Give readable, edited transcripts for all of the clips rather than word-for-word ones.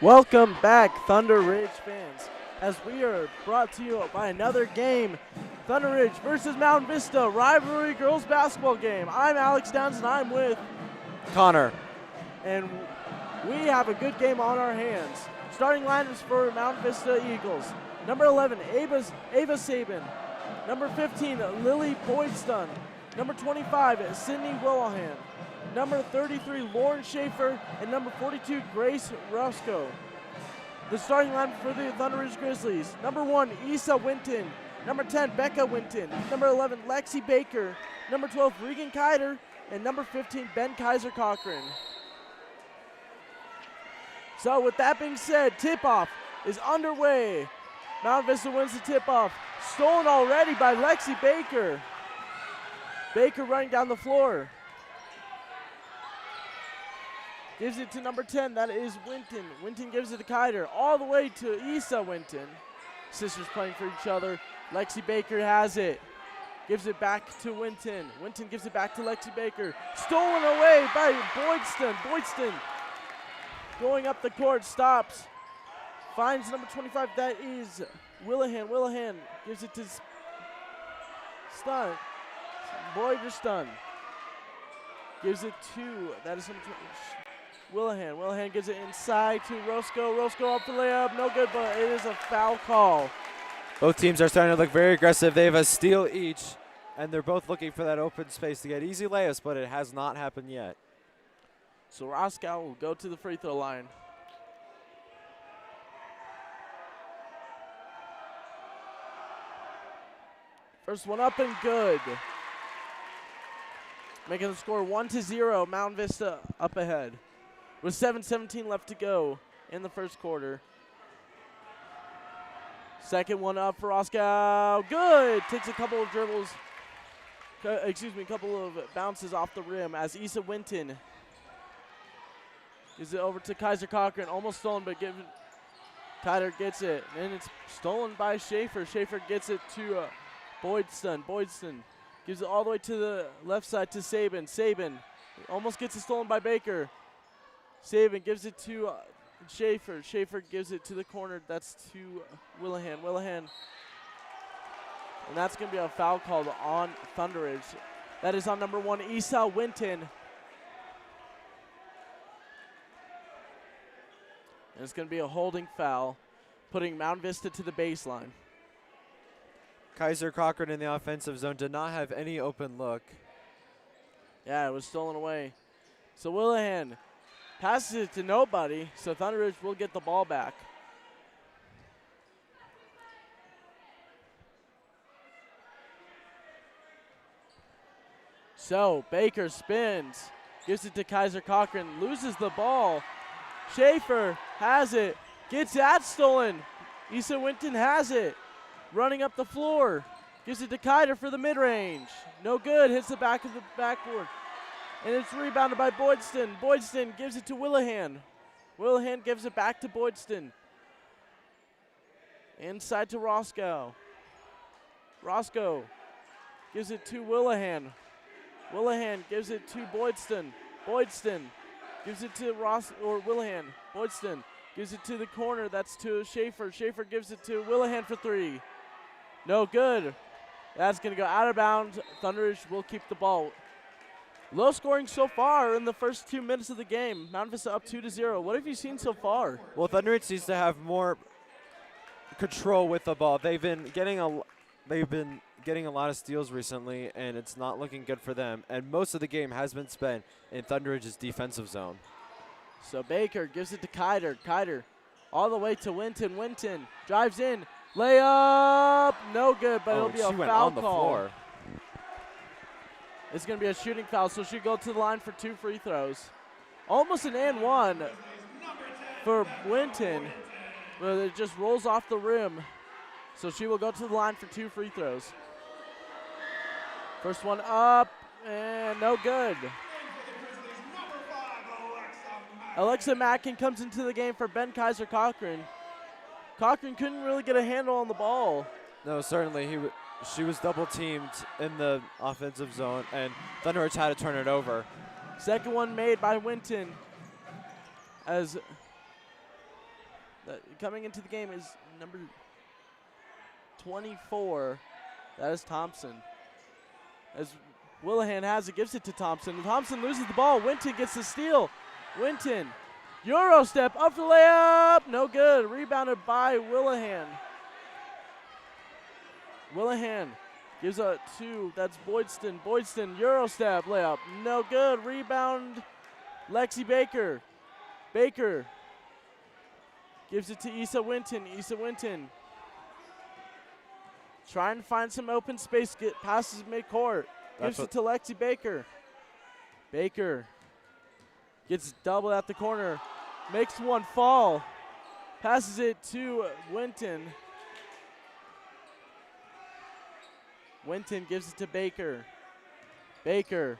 Welcome back, Thunder Ridge fans, as we are brought to you by another game, Thunder Ridge versus Mountain Vista rivalry girls basketball game. I'm Alex Downs and I'm with Connor. And we have a good game on our hands. Starting lineups for Mountain Vista Eagles. Number 11, Ava Sabin. Number 15, Lily Boydstun. Number 25, Sydney Willihan. Number 33, Lauren Schaefer, and number 42, Grace Roscoe. The starting lineup for the Thunder Ridge Grizzlies. Number 1, Issa Winton. Number 10, Becca Winton. Number 11, Lexi Baker. Number 12, Regan Kiter. And number 15, Ben Kaiser Cochran. So with that being said, tip-off is underway. Mount Vista wins the tip-off. Stolen already by Lexi Baker. Baker running down the floor. Gives it to number 10, that is Winton. Winton gives it to Kiter, all the way to Issa Winton. Sisters playing for each other. Lexi Baker has it. Gives it back to Winton. Winton gives it back to Lexi Baker. Stolen away by Boydstun. Boydstun going up the court, stops. Finds number 25, that is Willihan. Willihan gives it to Stun. Boydstun gives it to, that is number 20. Willihan. Willihan gives it inside to Roscoe. Roscoe up the layup. No good, but it is a foul call. Both teams are starting to look very aggressive. They have a steal each, and they're both looking for that open space to get easy layups, but it has not happened yet. So Roscoe will go to the free throw line. First one up and good. Making the score 1-0. Mountain Vista up ahead. With 7:17 left to go in the first quarter. Second one up for Roscoe. Good. Takes a couple of dribbles. A couple of bounces off the rim as Issa Winton gives it over to Kaiser Cochran. Almost stolen, but Kiter gets it. And it's stolen by Schaefer. Schaefer gets it to Boydstun. Boydstun gives it all the way to the left side to Sabin. Sabin almost gets it stolen by Baker. Sabin gives it to Schaefer. Schaefer gives it to the corner. That's to Willihan. Willihan. And that's going to be a foul called on Thunder Ridge. That is on number 1, Issa Winton. And it's going to be a holding foul, putting Mount Vista to the baseline. Kaiser Cochran in the offensive zone did not have any open look. Yeah, it was stolen away. So Willihan passes it to nobody, so Thunder Ridge will get the ball back. So Baker spins, gives it to Kaiser Cochran, loses the ball. Schaefer has it, gets that stolen. Issa Winton has it, running up the floor. Gives it to Kiter for the mid-range. No good, hits the back of the backboard. And it's rebounded by Boydston. Boydston gives it to Willihan. Willihan gives it back to Boydston. Inside to Roscoe. Roscoe gives it to Willihan. Willihan gives it to Boydston. Boydston gives it to Willihan. Boydston gives it to the corner. That's to Schaefer. Schaefer gives it to Willihan for three. No good. That's going to go out of bounds. Thunder Ridge will keep the ball. Low scoring so far in the first 2 minutes of the game. Mount Vista up 2-0. What have you seen so far? Well, Thunder Ridge needs to have more control with the ball. They've been getting a lot of steals recently, and it's not looking good for them. And most of the game has been spent in Thunder Ridge's defensive zone. So Baker gives it to Kiter. Kiter all the way to Winton. Winton drives in. Layup. No good, but it'll be a went foul on the call. floor. It's going to be a shooting foul, so she'll go to the line for 2 free throws. Almost an and one for Winton, but it just rolls off the rim. So she will go to the line for 2 free throws. First one up, and no good. Alexa Mackin comes into the game for Ben Kaiser Cochran. Cochran couldn't really get a handle on the ball. No, certainly. She was double teamed in the offensive zone, and Thunder Ridge had to turn it over. Second one made by Winton. As coming into the game is number 24. That is Thompson. As Willihan has it, gives it to Thompson. Thompson loses the ball. Winton gets the steal. Winton, Euro step up the layup. No good. Rebounded by Willihan. Willihan gives it to, that's Boydston. Boydston, Euro step layup. No good. Rebound, Lexi Baker. Baker gives it to Issa Winton. Issa Winton trying to find some open space, passes midcourt. Gives it to Lexi Baker. Baker gets doubled at the corner. Makes one fall. Passes it to Winton. Winton gives it to Baker. Baker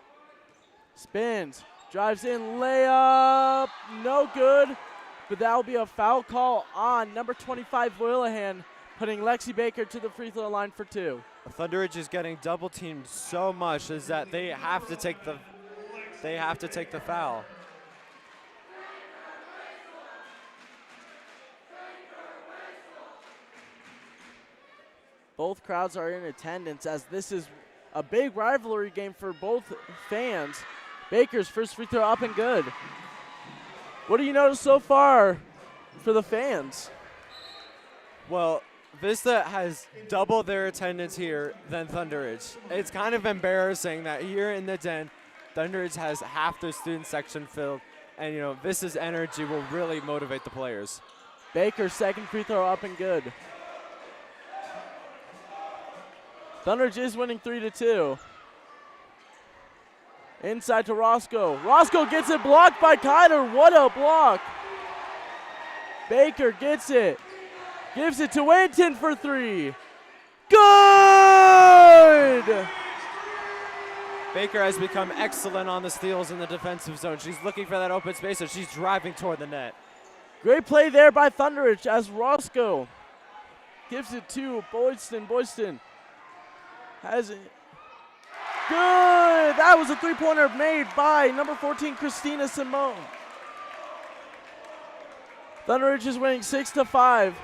spins, drives in, layup, no good. But that will be a foul call on number 25, Willihan, putting Lexi Baker to the free throw line for 2. Thunder Ridge is getting double teamed so much is that they have to take the foul. Both crowds are in attendance as this is a big rivalry game for both fans. Baker's first free throw up and good. What do you notice so far for the fans? Well, Vista has double their attendance here than Thunder Ridge. It's kind of embarrassing that here in the Den, Thunder Ridge has half their student section filled, and Vista's energy will really motivate the players. Baker's second free throw up and good. Thunder Ridge is winning 3-2. Inside to Roscoe. Roscoe gets it blocked by Kiter. What a block. Baker gets it. Gives it to Winton for 3. Good! Baker has become excellent on the steals in the defensive zone. She's looking for that open space, and she's driving toward the net. Great play there by Thunder Ridge as Roscoe gives it to Boydston. Boydston has it. Good! That was a three-pointer made by number 14, Christina Simone. Thunder Ridge is winning 6-5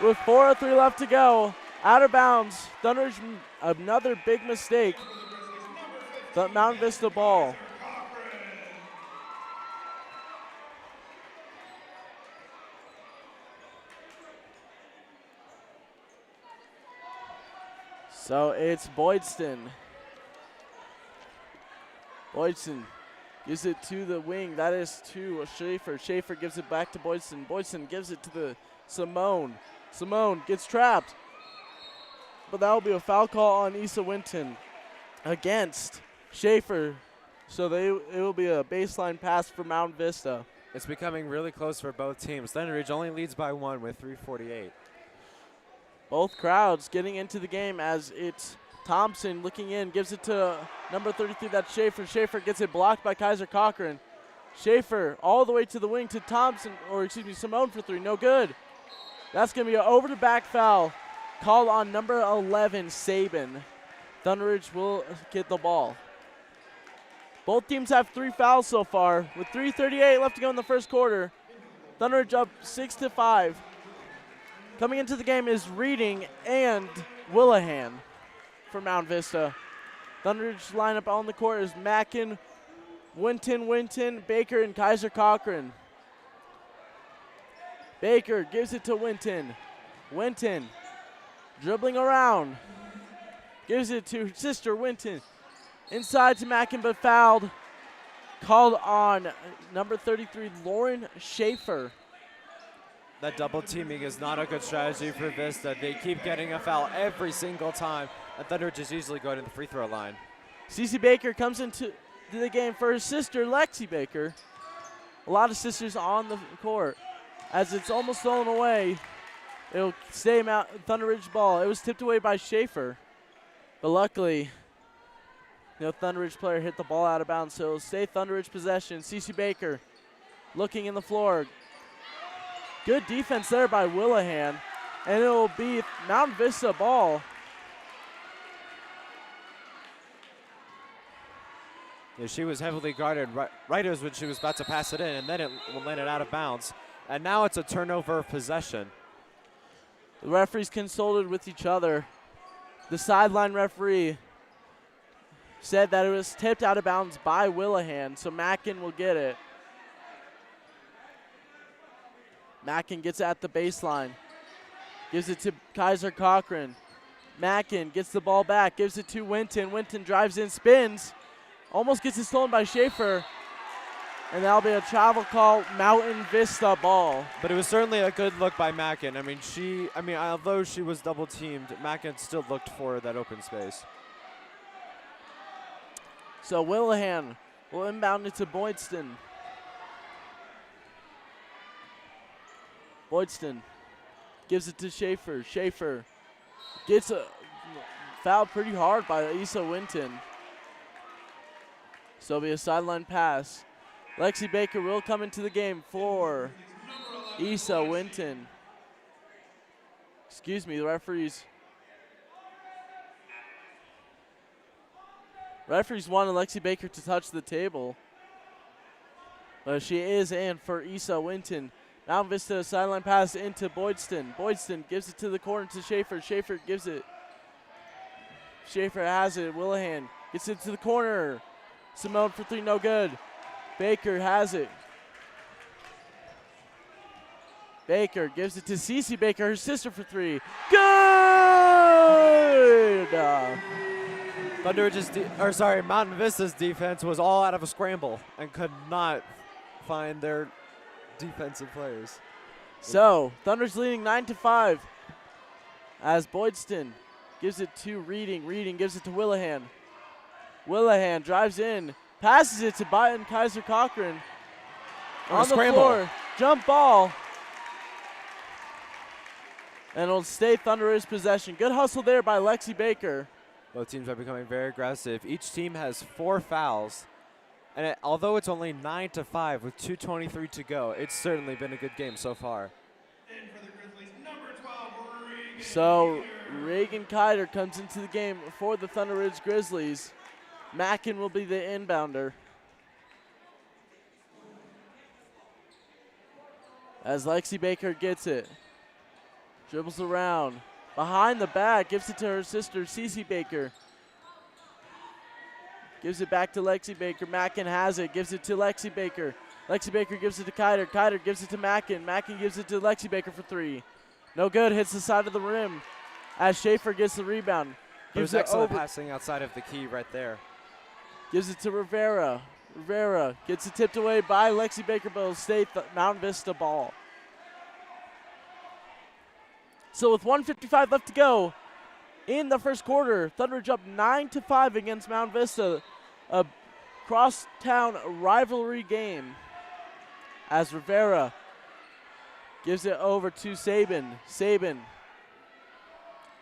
with 4:03 left to go. Out of bounds. Thunder Ridge, another big mistake. The Mount Vista ball. So it's Boydston. Boydson gives it to the wing. That is to Schaefer. Schaefer gives it back to Boydson. Boydson gives it to the Simone. Simone gets trapped. But that will be a foul call on Issa Winton against Schaefer. So it will be a baseline pass for Mount Vista. It's becoming really close for both teams. Thunderbridge only leads by 1 with 3:48. Both crowds getting into the game as it's Thompson looking in, gives it to number 33, that's Schaefer. Schaefer gets it blocked by Kaiser Cochran. Schaefer all the way to the wing to Thompson, or excuse me, Simone for 3, no good. That's going to be an over the back foul called on number 11, Sabin. Thunderbridge will get the ball. Both teams have 3 fouls so far. With 3:38 left to go in the first quarter, Thunderbridge up 6-5. Coming into the game is Reading and Willahan for Mount Vista. Thunderbridge lineup on the court is Mackin, Winton, Baker, and Kaiser Cochran. Baker gives it to Winton. Winton dribbling around. Gives it to sister Winton. Inside to Mackin, but fouled. Called on number 33, Lauren Schaefer. That double teaming is not a good strategy for Vista. They keep getting a foul every single time, and Thunderbridge is easily going to the free throw line. Cece Baker comes into the game for her sister, Lexi Baker. A lot of sisters on the court. As it's almost stolen away, it'll stay Thunderbridge ball. It was tipped away by Schaefer, but luckily, Thunderbridge player hit the ball out of bounds, so it'll stay Thunderbridge possession. Cece Baker looking in the floor. Good defense there by Willahan, and it'll be Mount Vista ball. Yeah, she was heavily guarded right as when she was about to pass it in, and then it landed out of bounds. And now it's a turnover of possession. The referees consulted with each other. The sideline referee said that it was tipped out of bounds by Willahan, so Mackin will get it. Mackin gets at the baseline. Gives it to Kaiser Cochran. Mackin gets the ball back, gives it to Winton. Winton drives in, spins. Almost gets it stolen by Schaefer. And that'll be a travel call, Mountain Vista ball. But it was certainly a good look by Mackin. Although she was double teamed, Mackin still looked for that open space. So Willahan will inbound it to Boydston. Boydston gives it to Schaefer. Schaefer gets fouled pretty hard by Issa Winton. So it'll be a sideline pass. Lexi Baker will come into the game for Issa Winton. Excuse me, the referees wanted Lexi Baker to touch the table. But she is in for Issa Winton. Mount Vista sideline pass into Boydston. Boydston gives it to the corner to Schaefer. Schaefer gives it. Schaefer has it. Willahan gets it to the corner. Simone for 3, no good. Baker has it. Baker gives it to Cece Baker, her sister, for 3. Good! Mountain Vista's defense was all out of a scramble and could not find their defensive players. So, Thunder's leading 9-5 as Boydston gives it to Reading. Reading gives it to Willahan. Willahan drives in, passes it to Byton Kaiser Cochran. On the floor, jump ball. And it'll stay Thunder's possession. Good hustle there by Lexi Baker. Both teams are becoming very aggressive. Each team has 4 fouls. And although it's only 9-5 with 2:23 to go, it's certainly been a good game so far. So Reagan Kiter comes into the game for the Thunder Ridge Grizzlies. Mackin will be the inbounder. As Lexi Baker gets it. Dribbles around. Behind the back, gives it to her sister, Cece Baker. Gives it back to Lexi Baker. Mackin has it, gives it to Lexi Baker. Lexi Baker gives it to Kiter. Kiter gives it to Mackin. Mackin gives it to Lexi Baker for 3. No good, hits the side of the rim as Schaefer gets the rebound. It was excellent passing outside of the key right there. Gives it to Rivera. Rivera gets it tipped away by Lexi Baker, but it'll stay Mount Vista ball. So with 1:55 left to go in the first quarter, Thunderbridge up 9-5 against Mount Vista. A crosstown rivalry game as Rivera gives it over to Sabin. Sabin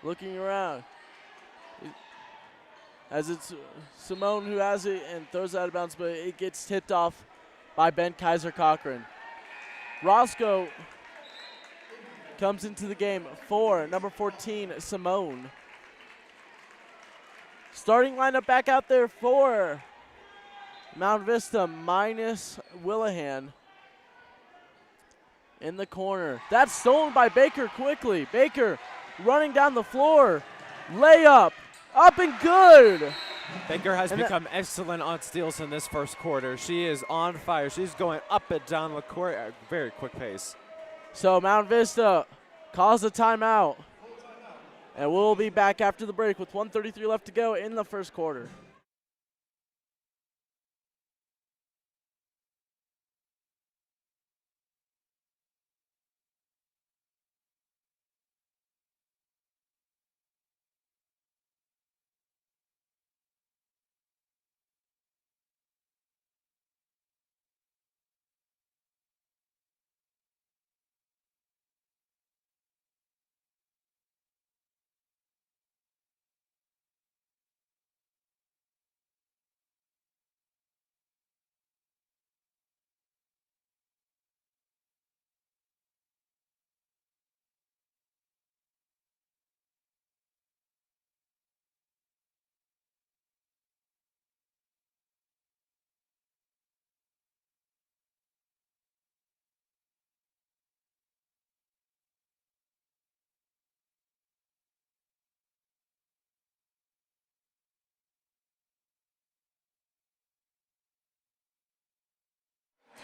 looking around. As it's Simone who has it and throws it out of bounds, but it gets tipped off by Ben Kaiser Cochran. Roscoe comes into the game for number 14, Simone. Starting lineup back out there for Mount Vista minus Willihan in the corner. That's stolen by Baker quickly. Baker running down the floor. Layup. Up and good. Baker has become excellent on steals in this first quarter. She is on fire. She's going up and down the court at a very quick pace. So Mount Vista calls a timeout. And we'll be back after the break with 1:33 left to go in the first quarter.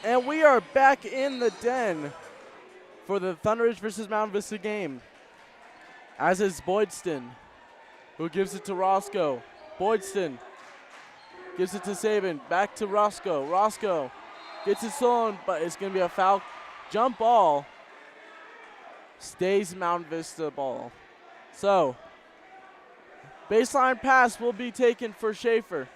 And we are back in the den for the Thunderbridge versus Mount Vista game. As is Boydston, who gives it to Roscoe. Boydston gives it to Sabin. Back to Roscoe. Roscoe gets it stolen, but it's going to be a foul. Jump ball. Stays Mount Vista ball. So, baseline pass will be taken for Schaefer.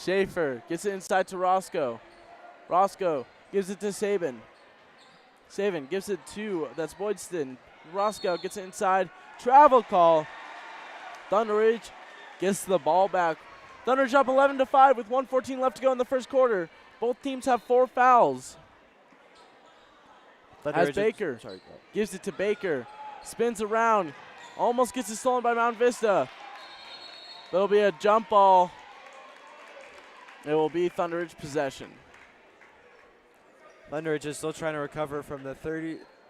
Schaefer gets it inside to Roscoe. Roscoe gives it to Sabin. Sabin gives it to, that's Boydston. Roscoe gets it inside. Travel call. Thunderbridge gets the ball back. Thunderbridge up 11-5 with 1:14 left to go in the first quarter. Both teams have 4 fouls. As Baker gives it to Baker. Spins around. Almost gets it stolen by Mount Vista. There'll be a jump ball. It will be Thunderbridge possession. Thunderbridge is still trying to recover from the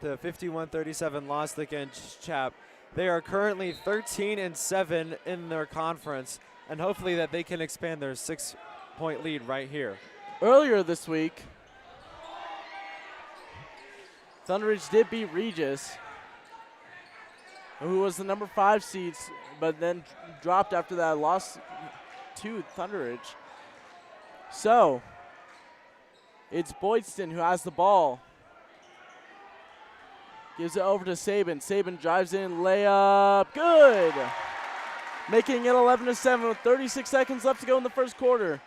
51-37 loss against Chap. They are currently 13-7 in their conference, and hopefully that they can expand their 6-point lead right here. Earlier this week, Thunderbridge did beat Regis, who was the number 5 seed, but then dropped after that loss to Thunderbridge. So, it's Boydston who has the ball. Gives it over to Sabin. Sabin drives in, layup, good! Making it 11-7 with 36 seconds left to go in the first quarter.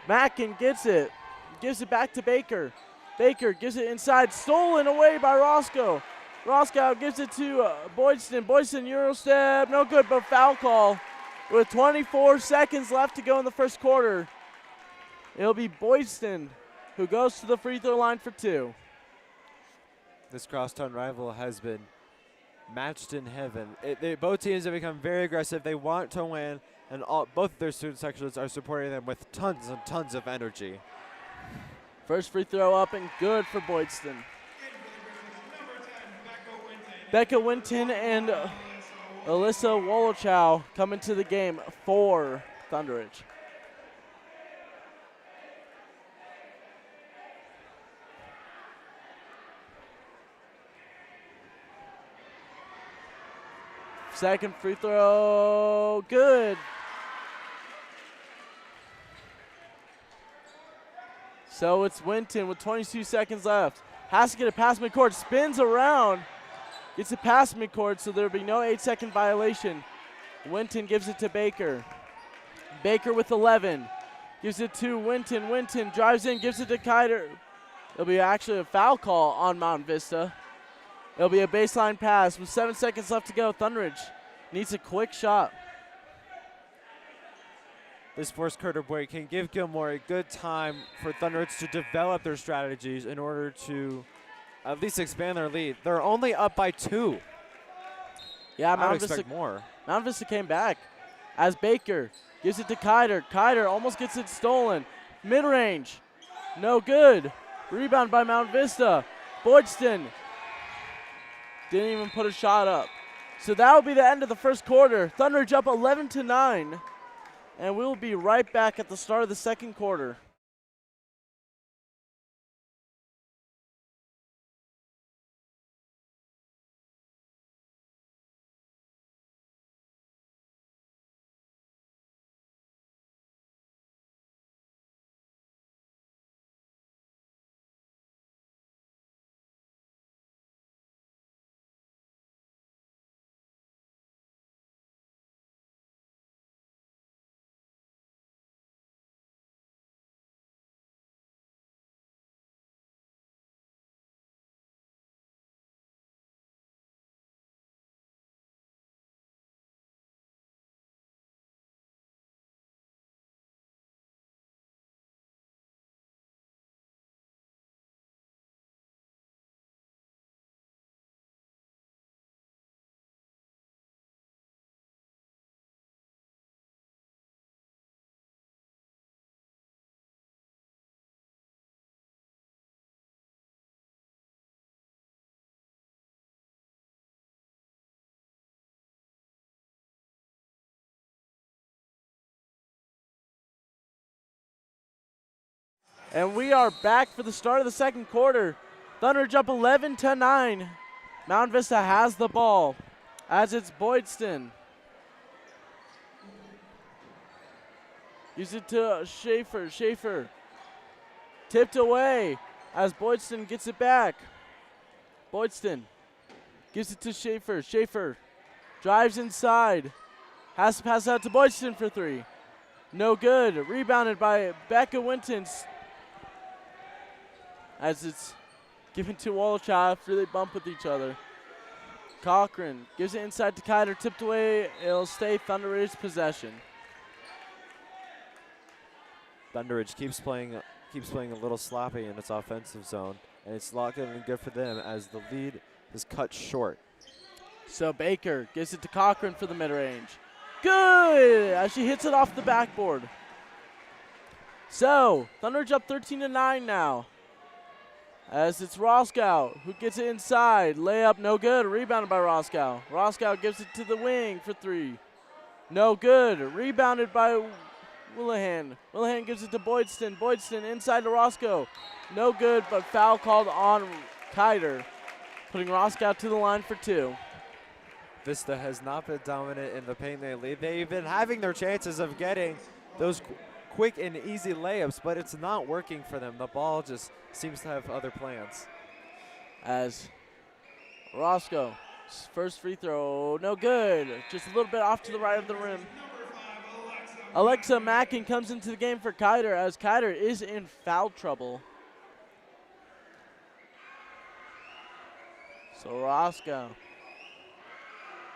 Mackin gets it. Gives it back to Baker. Baker gives it inside, stolen away by Roscoe. Roscoe gives it to Boydston. Boydston, Euro step, no good, but foul call. With 24 seconds left to go in the first quarter. It'll be Boydston who goes to the free throw line for 2. This crosstown rival has been matched in heaven. Both teams have become very aggressive. They want to win, and both their student sections are supporting them with tons and tons of energy. First free throw up and good for Boydston. Becca Winton and Alyssa Wolochow come into the game for Thunderbridge. Second free throw, good. So it's Winton with 22 seconds left. Has to get it past midcourt, spins around, gets it past midcourt, so there'll be no 8-second violation. Winton gives it to Baker. Baker with 11. Gives it to Winton. Winton drives in, gives it to Kiter. It'll be actually a foul call on Mount Vista. It'll be a baseline pass with 7 seconds left to go. Thunderbridge needs a quick shot. This first quarter break can give Gilmore a good time for Thunderbirds to develop their strategies in order to at least expand their lead. They're only up by 2. Yeah, I would expect more. Mount Vista came back as Baker gives it to Kiter. Kiter almost gets it stolen. Mid-range, no good. Rebound by Mount Vista. Boydston didn't even put a shot up. So that will be the end of the first quarter. Thunderbridge up 11-9. And we'll be right back at the start of the second quarter. And we are back for the start of the second quarter. Thunderbridge up 11-9. Mount Vista has the ball as it's Boydston. Gives it to Schaefer. Schaefer tipped away as Boydston gets it back. Boydston gives it to Schaefer. Schaefer drives inside. Has to pass out to Boydston for 3. No good. Rebounded by Becca Winton. As it's given to Wolochow after they bump with each other. Cochran gives it inside to Kiter, tipped away. It'll stay Thunderbridge possession. Thunderbridge keeps playing a little sloppy in its offensive zone, and it's not going to be good for them as the lead is cut short. So Baker gives it to Cochran for the mid-range. Good, as she hits it off the backboard. So Thunderbridge up 13-9 now. As it's Roscoe who gets it inside. Layup, no good. Rebounded by Roscoe. Roscoe gives it to the wing for 3. No good. Rebounded by Willihan. Willihan gives it to Boydston. Boydston inside to Roscoe. No good, but foul called on Kiter, putting Roscoe to the line for 2. Vista has not been dominant in the paint lately. They've been having their chances of getting those quick and easy layups, but it's not working for them. The ball just seems to have other plans. As Roscoe, first free throw, no good. Just a little bit off to the right of the rim. Alexa Mackin comes into the game for Kiter as Kiter is in foul trouble. So Roscoe,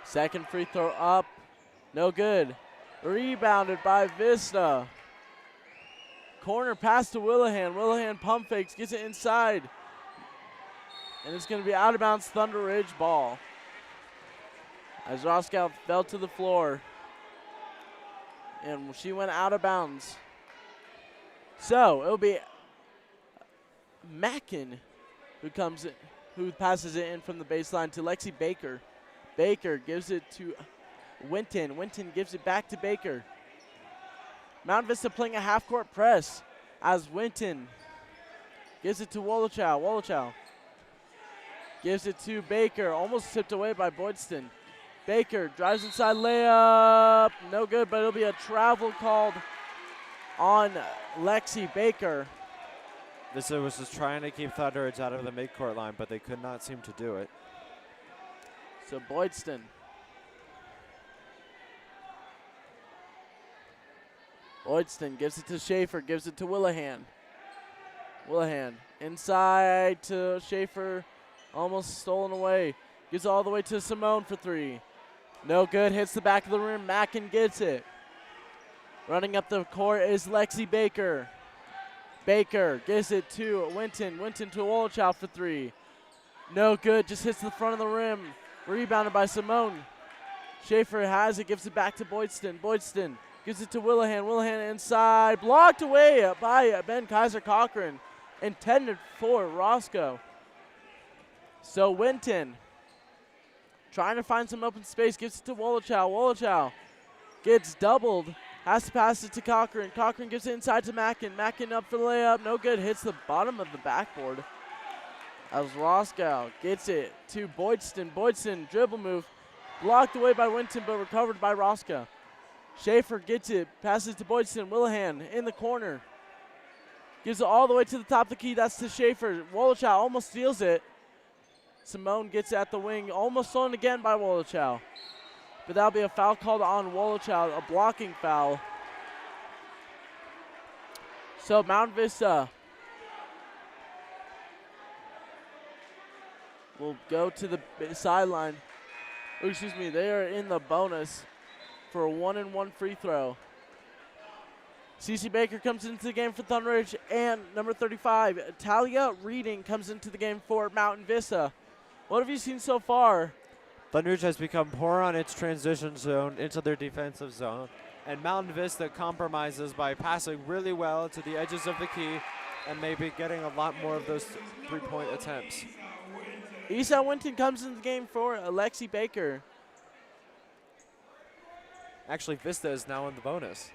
second free throw up, no good. Rebounded by Vista. Corner pass to Willihan. Willihan pump fakes, gets it inside. And it's going to be out of bounds Thunderbridge ball. As Roscoe fell to the floor. And she went out of bounds. So it'll be Mackin who passes it in from the baseline to Lexi Baker. Baker gives it to Winton. Winton gives it back to Baker. Mount Vista playing a half-court press as Winton gives it to Wolochow. Wolochow gives it to Baker, almost tipped away by Boydston. Baker drives inside, layup. No good, but it'll be a travel called on Lexi Baker. Vista was just trying to keep Thunderidge out of the midcourt line, but they could not seem to do it. So Boydston. Boydston gives it to Schaefer, gives it to Willihan. Willihan inside to Schaefer, almost stolen away. Gives it all the way to Simone for three. No good, hits the back of the rim. Mackin gets it. Running up the court is Lexi Baker. Baker gives it to Winton. Winton to Wolochow for three. No good, just hits the front of the rim. Rebounded by Simone. Schaefer has it, gives it back to Boydston. Boydston gives it to Willihan. Willihan inside, blocked away by Ben Kaiser Cochran. Intended for Roscoe. So Winton trying to find some open space, gives it to Wolochow. Wolochow gets doubled, has to pass it to Cochran. Cochran gives it inside to Mackin. Mackin up for the layup, no good, hits the bottom of the backboard. As Roscoe gets it to Boydston. Boydston dribble move, blocked away by Winton, but recovered by Roscoe. Schaefer gets it, passes to Boydston. Willihan in the corner. Gives it all the way to the top of the key, that's to Schaefer. Wolochow almost steals it. Simone gets it at the wing, almost stolen again by Wolochow. But that'll be a foul called on Wolochow, a blocking foul. So Mount Vista will go to the sideline. Oh, excuse me, they are in the bonus for a 1-and-1 free throw. Cece Baker comes into the game for Thunderidge, and number 35, Talia Reading, comes into the game for Mountain Vista. What have you seen so far? Thunderidge has become poor on its transition zone into their defensive zone, and Mountain Vista compromises by passing really well to the edges of the key and maybe getting a lot more of those three-point attempts. Isa Winton comes into the game for Alexi Baker. Actually, Vista is now in the bonus.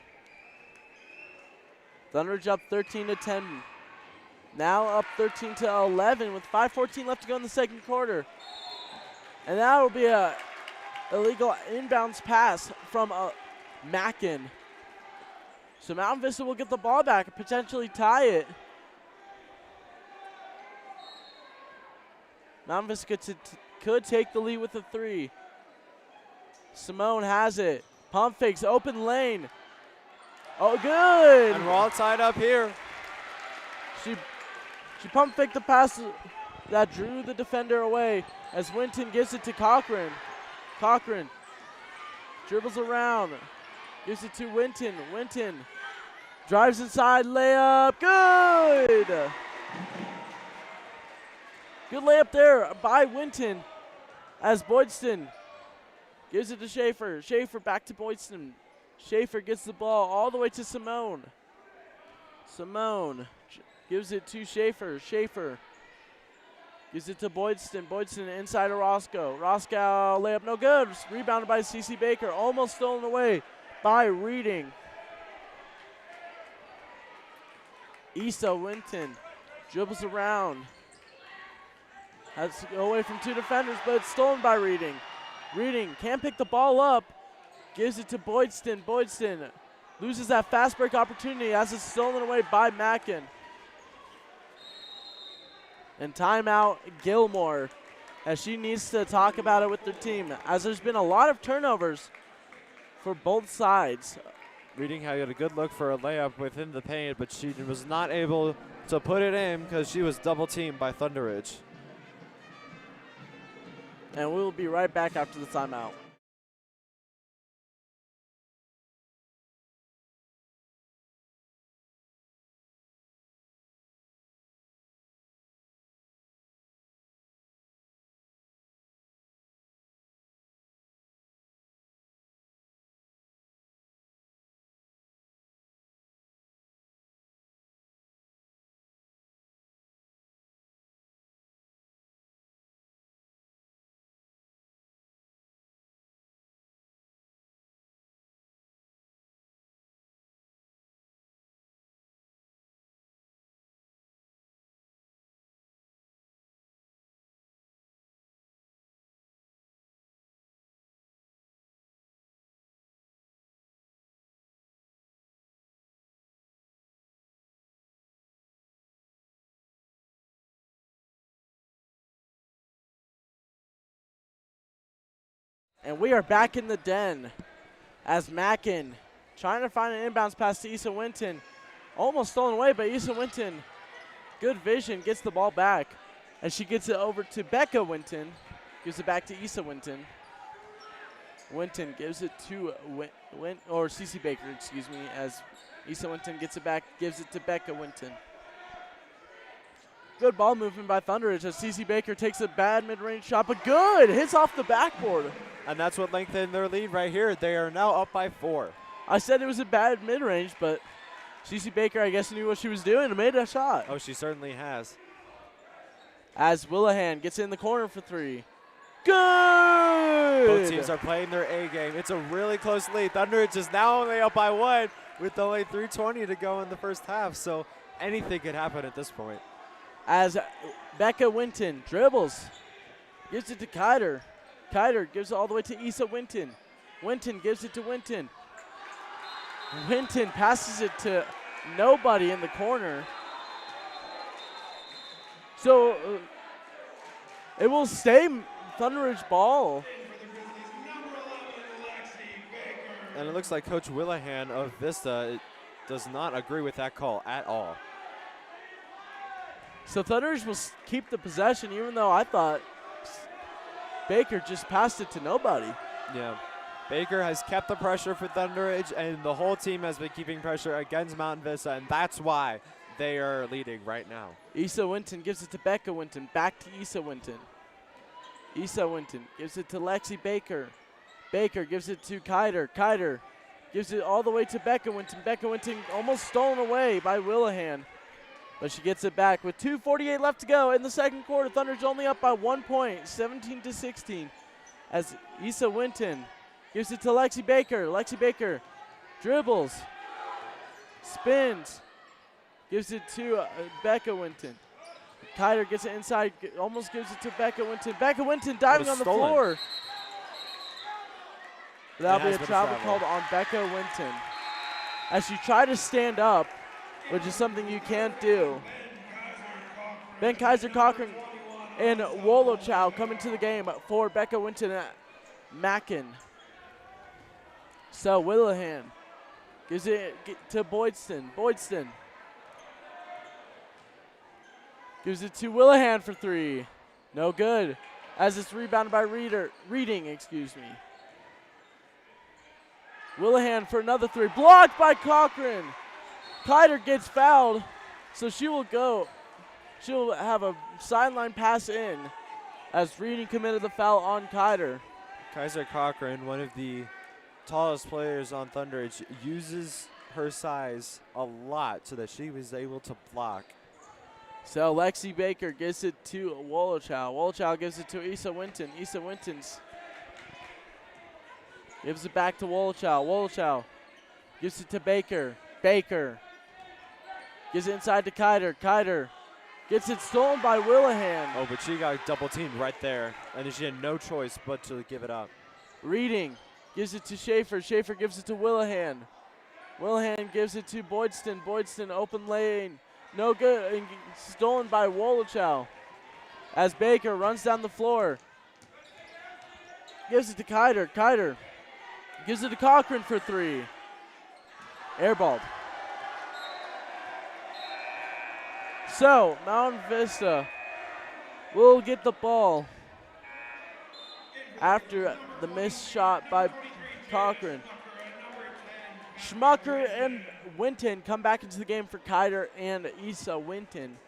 Thunderidge up 13-10. Now up 13-11 with 5:14 left to go in the second quarter. And that will be a illegal inbounds pass from Mackin. So Mountain Vista will get the ball back and potentially tie it. Mountain Vista could take the lead with a three. Simone has it. Pump fakes, open lane. Oh, good. And we're all tied up here. She pump faked the pass that drew the defender away as Winton gives it to Cochran. Cochran dribbles around, gives it to Winton. Winton drives inside, layup, good! Good layup there by Winton as Boydston gives it to Schaefer. Schaefer back to Boydston. Schaefer gets the ball all the way to Simone. Simone gives it to Schaefer. Schaefer gives it to Boydston. Boydston inside to Roscoe. Roscoe layup no good. Rebounded by Cece Baker. Almost stolen away by Reading. Issa Winton dribbles around. Has to go away from two defenders, but it's stolen by Reading. Reading can't pick the ball up. Gives it to Boydston. Boydston loses that fast break opportunity as it's stolen away by Mackin. And timeout Gilmore as she needs to talk about it with their team as there's been a lot of turnovers for both sides. Reading had a good look for a layup within the paint, but she was not able to put it in because she was double teamed by Thunderidge. And we will be right back after the timeout. And we are back in the den as Mackin trying to find an inbounds pass to Issa Winton. Almost stolen away, but Issa Winton, good vision, gets the ball back. As she gets it over to Becca Winton. Gives it back to Issa Winton. Winton gives it to Cece Baker, excuse me, as Issa Winton gets it back, gives it to Becca Winton. Good ball movement by Thunderidge as Cece Baker takes a bad mid-range shot, but good, hits off the backboard. And that's what lengthened their lead right here. They are now up by 4. I said it was a bad mid-range, but Cece Baker, I guess, knew what she was doing and made a shot. Oh, she certainly has. As Willahan gets in the corner for 3. Good! Both teams are playing their A game. It's a really close lead. Thunderidge is now only up by 1 with only 3:20 to go in the first half, so anything could happen at this point. As Becca Winton dribbles, gives it to Kiter. Kiter gives it all the way to Issa Winton. Winton gives it to Winton. Winton passes it to nobody in the corner. So it will stay Thunderidge ball. And it looks like Coach Willahan of Vista does not agree with that call at all. So Thunderidge will keep the possession, even though I thought Baker just passed it to nobody. Yeah. Baker has kept the pressure for Thunderidge, and the whole team has been keeping pressure against Mountain Vista, and that's why they are leading right now. Issa Winton gives it to Becca Winton, back to Issa Winton. Issa Winton gives it to Lexi Baker. Baker gives it to Kiter. Kiter gives it all the way to Becca Winton. Becca Winton almost stolen away by Willahan, but she gets it back with 2:48 left to go in the second quarter. Thunderidge only up by 1 point, 17-16, as Issa Winton gives it to Lexi Baker. Lexi Baker dribbles, spins, gives it to Becca Winton. Kiter gets it inside, almost gives it to Becca Winton. Becca Winton diving on the floor. That'll be a travel called on Becca Winton as she tried to stand up, which is something you can't do. Ben Kaiser Cochran and Wolochow coming to the game for Becca Winton at Mackin. So Willahan gives it to Boydston. Boydston gives it to Willahan for 3. No good. As it's rebounded by Reading, excuse me. Willahan for another 3. Blocked by Cochran. Kiter gets fouled, so she will go. She'll have a sideline pass in as Reading committed the foul on Kiter. Kaiser Cochran, one of the tallest players on Thunderidge, uses her size a lot so that she was able to block. So Lexi Baker gives it to Wolochow. Wolochow gives it to Issa Winton. Issa Winton's gives it back to Wolochow. Wolochow gives it to Baker. Baker gives it inside to Kiter. Kiter gets it stolen by Willahan. Oh, but she got double teamed right there, and she had no choice but to give it up. Reading gives it to Schaefer. Schaefer gives it to Willahan. Willahan gives it to Boydston. Boydston open lane. No good. And stolen by Wolochow. As Baker runs down the floor. Gives it to Kiter. Kiter gives it to Cochran for 3. Airballed. So, Mountain Vista will get the ball after the missed shot by Cochran. Schmucker and Winton come back into the game for Kiter and Issa Winton.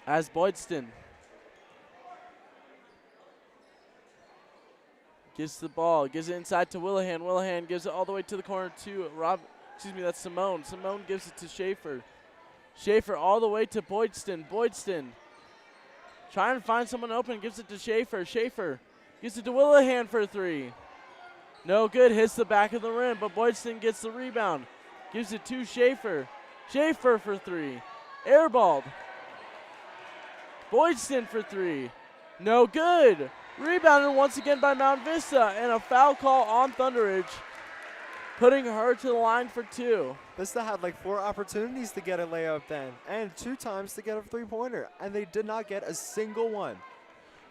As Boydston gets the ball, gives it inside to Willahan. Willahan gives it all the way to the corner to that's Simone. Simone gives it to Schaefer. Schaefer all the way to Boydston. Boydston trying to find someone open, gives it to Schaefer. Schaefer gives it to Willahan for 3. No good, hits the back of the rim, but Boydston gets the rebound. Gives it to Schaefer. Schaefer for 3. Airballed. Boydston for 3. No good. Rebounded once again by Mount Vista, and a foul call on Thunderidge, putting her to the line for 2. Vista had like 4 opportunities to get a layup then, and 2 times to get a 3-pointer, and they did not get a single one.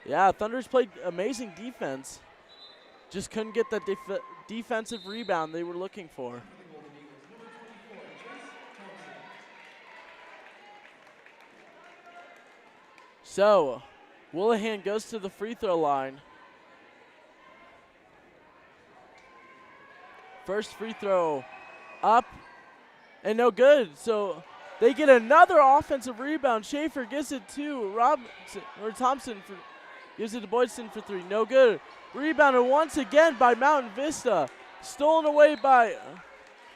Yeah, Thunder's played amazing defense. Just couldn't get that defensive rebound they were looking for. So, Willihan goes to the free throw line. First free throw up and no good. So they get another offensive rebound. Schaefer gives it to Thompson gives it to Boydston for three. No good. Rebounded once again by Mountain Vista. Stolen away by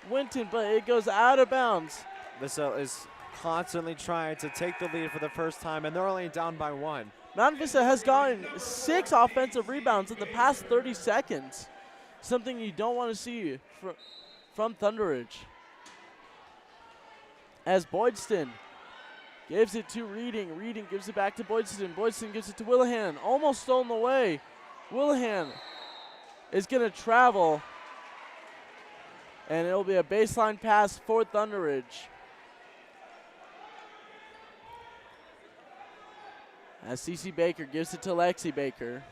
Winton, but it goes out of bounds. Vista is constantly trying to take the lead for the first time, and they're only down by one. Mountain Vista has gotten 6 offensive rebounds in the past 30 seconds. Something you don't want to see from Thunder Ridge. As Boydston gives it to Reading. Reading gives it back to Boydston. Boydston gives it to Willihan. Almost stolen away. Willihan is going to travel. And it'll be a baseline pass for Thunder Ridge. As CeCe Baker gives it to Lexi Baker.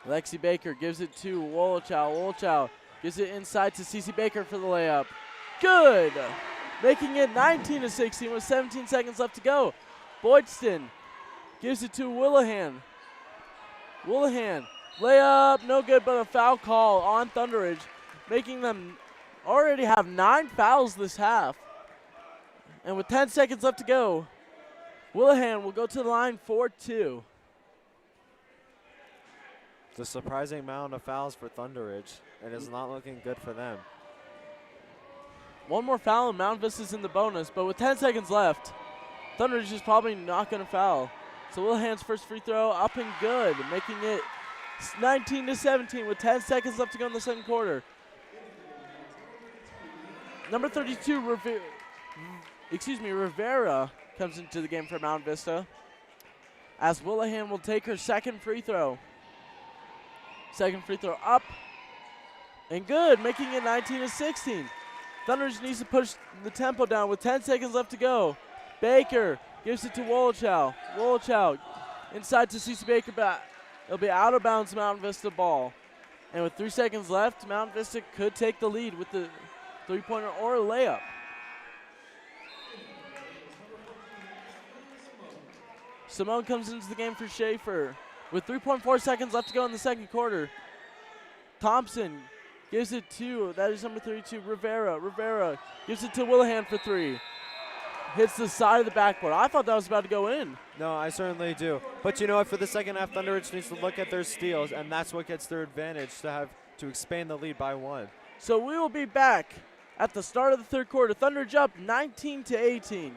Lexi Baker gives it to Wolochow. Wolochow gives it inside to CeCe Baker for the layup. Good! Making it 19-16 with 17 seconds left to go. Boydston gives it to Willihan. Willihan, layup, no good, but a foul call on Thunder Ridge, making them already have 9 fouls this half. And with 10 seconds left to go, Willihan will go to the line for 2. It's a surprising amount of fouls for Thunder Ridge, and it's not looking good for them. One more foul and Mount Vista's in the bonus, but with 10 seconds left, Thunder Ridge is probably not going to foul. So Willihan's first free throw up and good, making it 19-17 with 10 seconds left to go in the second quarter. Number 32, Rivera comes into the game for Mount Vista, as Willihan will take her second free throw. Second free throw up and good, making it 19-16. Thunder needs to push the tempo down with 10 seconds left to go. Baker gives it to Wolochow. Wolochow inside to CeCe Baker, but it'll be out of bounds, Mountain Vista ball. And with 3 seconds left, Mountain Vista could take the lead with the three-pointer or a layup. Simone comes into the game for Schaefer. With 3.4 seconds left to go in the second quarter, Thompson gives it to, that is number 32, Rivera. Rivera gives it to Willihan for 3. Hits the side of the backboard. I thought that was about to go in. No, I certainly do. But you know what, for the second half, Thunder Ridge needs to look at their steals, and that's what gets their advantage to expand the lead by 1. So we will be back at the start of the third quarter. Thunder Ridge up 19-18.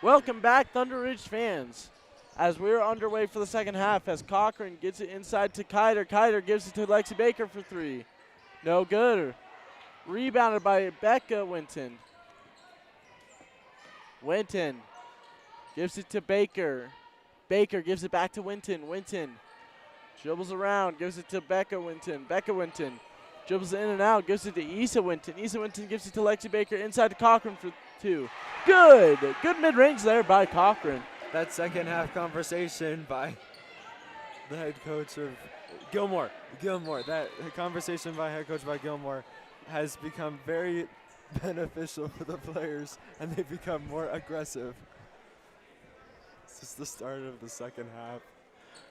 Welcome back, Thunder Ridge fans. As we're underway for the second half, as Cochran gets it inside to Kiter. Kiter gives it to Lexi Baker for three. No good. Rebounded by Becca Winton. Winton gives it to Baker. Baker gives it back to Winton. Winton dribbles around, gives it to Becca Winton. Becca Winton dribbles in and out, gives it to Issa Winton. Issa Winton gives it to Lexi Baker inside to Cochran for two. Good mid-range there by Cochran. That second half conversation by the head coach of Gilmore. That conversation by head coach by Gilmore has become very beneficial for the players, and they've become more aggressive. This is the start of the second half.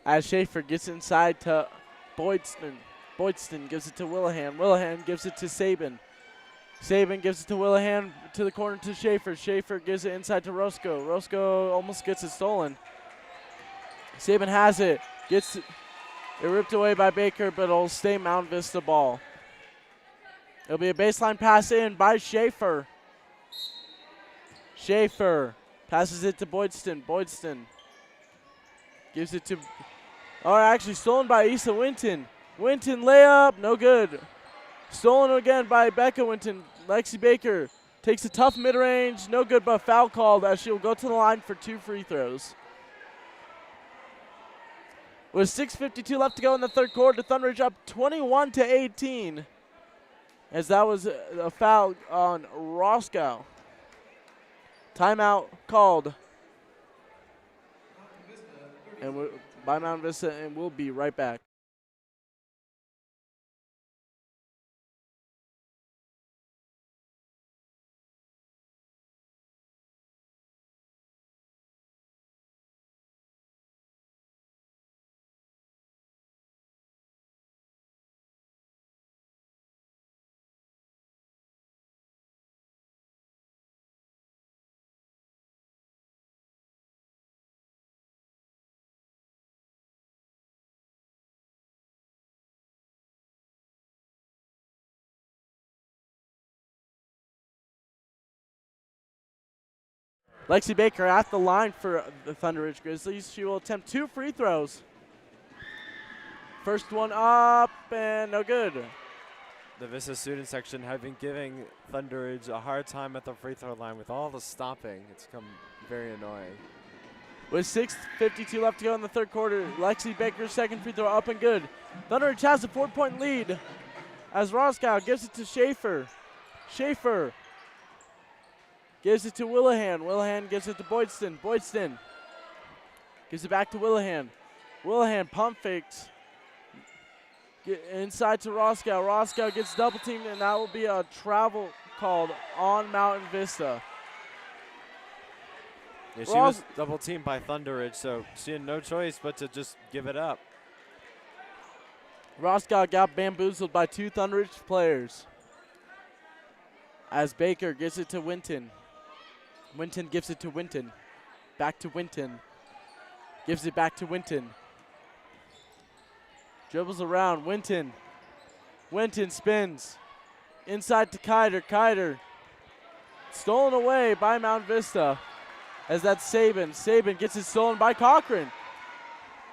As Schaefer gets inside to Boydston. Boydston gives it to Willihan. Willihan gives it to Sabin. Sabin gives it to Willihan to the corner to Schaefer. Schaefer gives it inside to Roscoe. Roscoe almost gets it stolen. Sabin has it. Gets it ripped away by Baker, but it'll stay Mount Vista ball. It'll be a baseline pass in by Schaefer. Schaefer passes it to Boydston. Boydston gives it to, actually stolen by Issa Winton. Winton layup, no good. Stolen again by Becca Winton. Lexi Baker takes a tough mid-range, no good, but foul called as she'll go to the line for 2 free throws. With 6:52 left to go in the third quarter, Thunderidge up 21-18. As that was a foul on Roscoe. Timeout called. And by Mount Vista, and we'll be right back. Lexi Baker at the line for the Thunder Ridge Grizzlies. She will attempt 2 free throws. First one up and no good. The Vista student section have been giving Thunder Ridge a hard time at the free throw line with all the stopping. It's become very annoying. With 6:52 left to go in the third quarter, Lexi Baker's second free throw up and good. Thunder Ridge has a 4-point lead as Roscoe gives it to Schaefer. Schaefer gives it to Willihan. Willihan gives it to Boydston. Boydston gives it back to Willihan. Willihan pump fakes. Inside to Roscoe. Roscoe gets double teamed, and that will be a travel called on Mountain Vista. Yeah, she was double teamed by Thunder Ridge, so she had no choice but to just give it up. Roscoe got bamboozled by 2 Thunder Ridge players. As Baker gives it to Winton. Winton gives it to Winton. Back to Winton. Gives it back to Winton. Dribbles around. Winton. Winton spins. Inside to Kiter. Kiter. Stolen away by Mount Vista. As that's Sabin. Sabin gets it stolen by Cochran.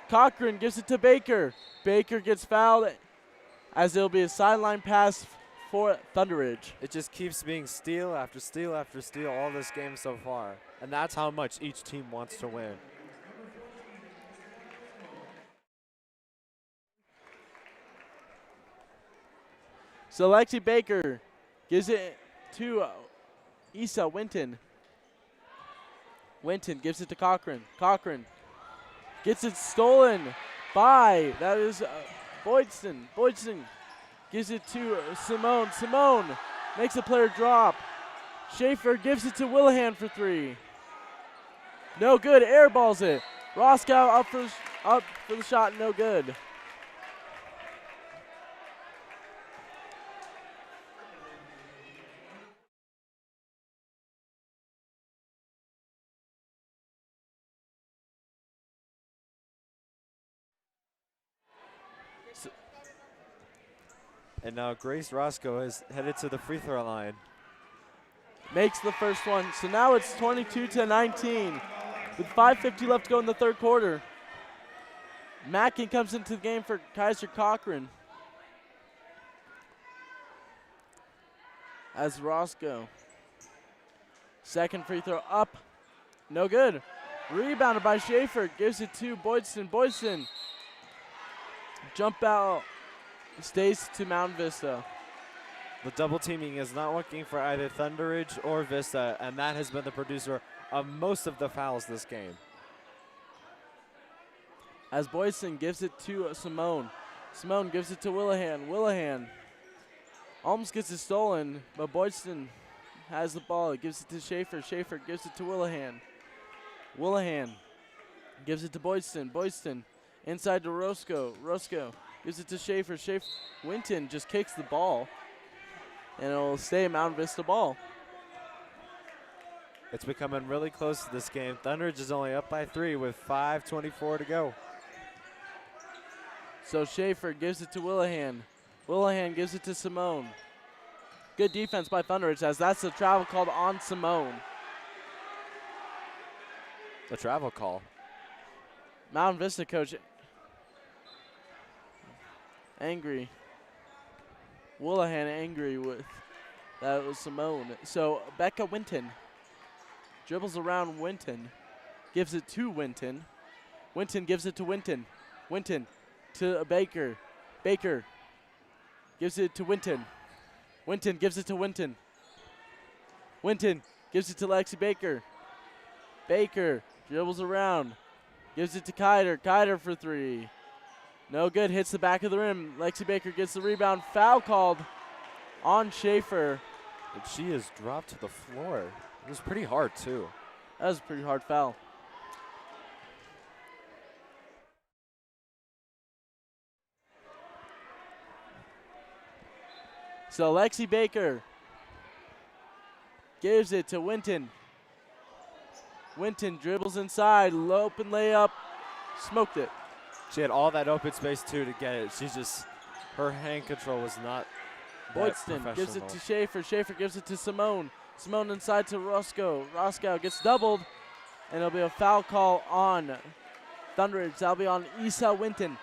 Cochran gives it to Baker. Baker gets fouled as it'll be a sideline pass for Thunder Ridge. It just keeps being steal after steal after steal all this game so far. And that's how much each team wants to win. So Lexi Baker gives it to Issa Winton. Winton gives it to Cochran. Cochran gets it stolen by, that is Boydston. Boydston gives it to Simone. Simone makes a player drop. Schaefer gives it to Willihan for 3. No good, airballs it. Roscoe up for the shot, no good. And now Grace Roscoe is headed to the free throw line. makes the first one. So now it's 22-19 with 5:50 left to go in the third quarter. Mackin comes into the game for Kaiser Cochran. As Roscoe. Second free throw up. No good. Rebounded by Schaefer. Gives it to Boydston. Boydston. Jump out. Stays to Mount Vista. The double teaming is not working for either Thunderidge or Vista, and that has been the producer of most of the fouls this game. As Boydston gives it to Simone. Simone gives it to Willihan. Willihan almost gets it stolen, but Boydston has the ball. He gives it to Schaefer. Schaefer gives it to Willihan. Willihan gives it to Boydston. Boydston inside to Roscoe. Roscoe gives it to Schaefer. Schaefer. Winton just kicks the ball, and it will stay Mount Vista ball. It's becoming really close to this game. Thunderidge is only up by 3 with 5:24 to go. So Schaefer gives it to Willihan. Willihan gives it to Simone. Good defense by Thunderidge, as that's the travel called on Simone. The travel call. Mount Vista coach angry. Willihan angry with that. It was Simone. So Becca Winton dribbles around Winton, gives it to Winton. Winton gives it to Winton. Winton to Baker. Baker gives it to Winton. Winton gives it to Winton. Winton gives it to Lexi Baker. Baker dribbles around, gives it to Kiter. Kiter for 3. No good, hits the back of the rim. Lexi Baker gets the rebound. Foul called on Schaefer. But she is dropped to the floor. It was pretty hard, too. That was a pretty hard foul. So Lexi Baker gives it to Winton. Winton dribbles inside, open layup, smoked it. She had all that open space, too, to get it. She just, her hand control was not Boydston gives it to Schaefer. Schaefer gives it to Simone. Simone inside to Roscoe. Roscoe gets doubled, and it'll be a foul call on Thunderidge. That'll be on Isa Winton.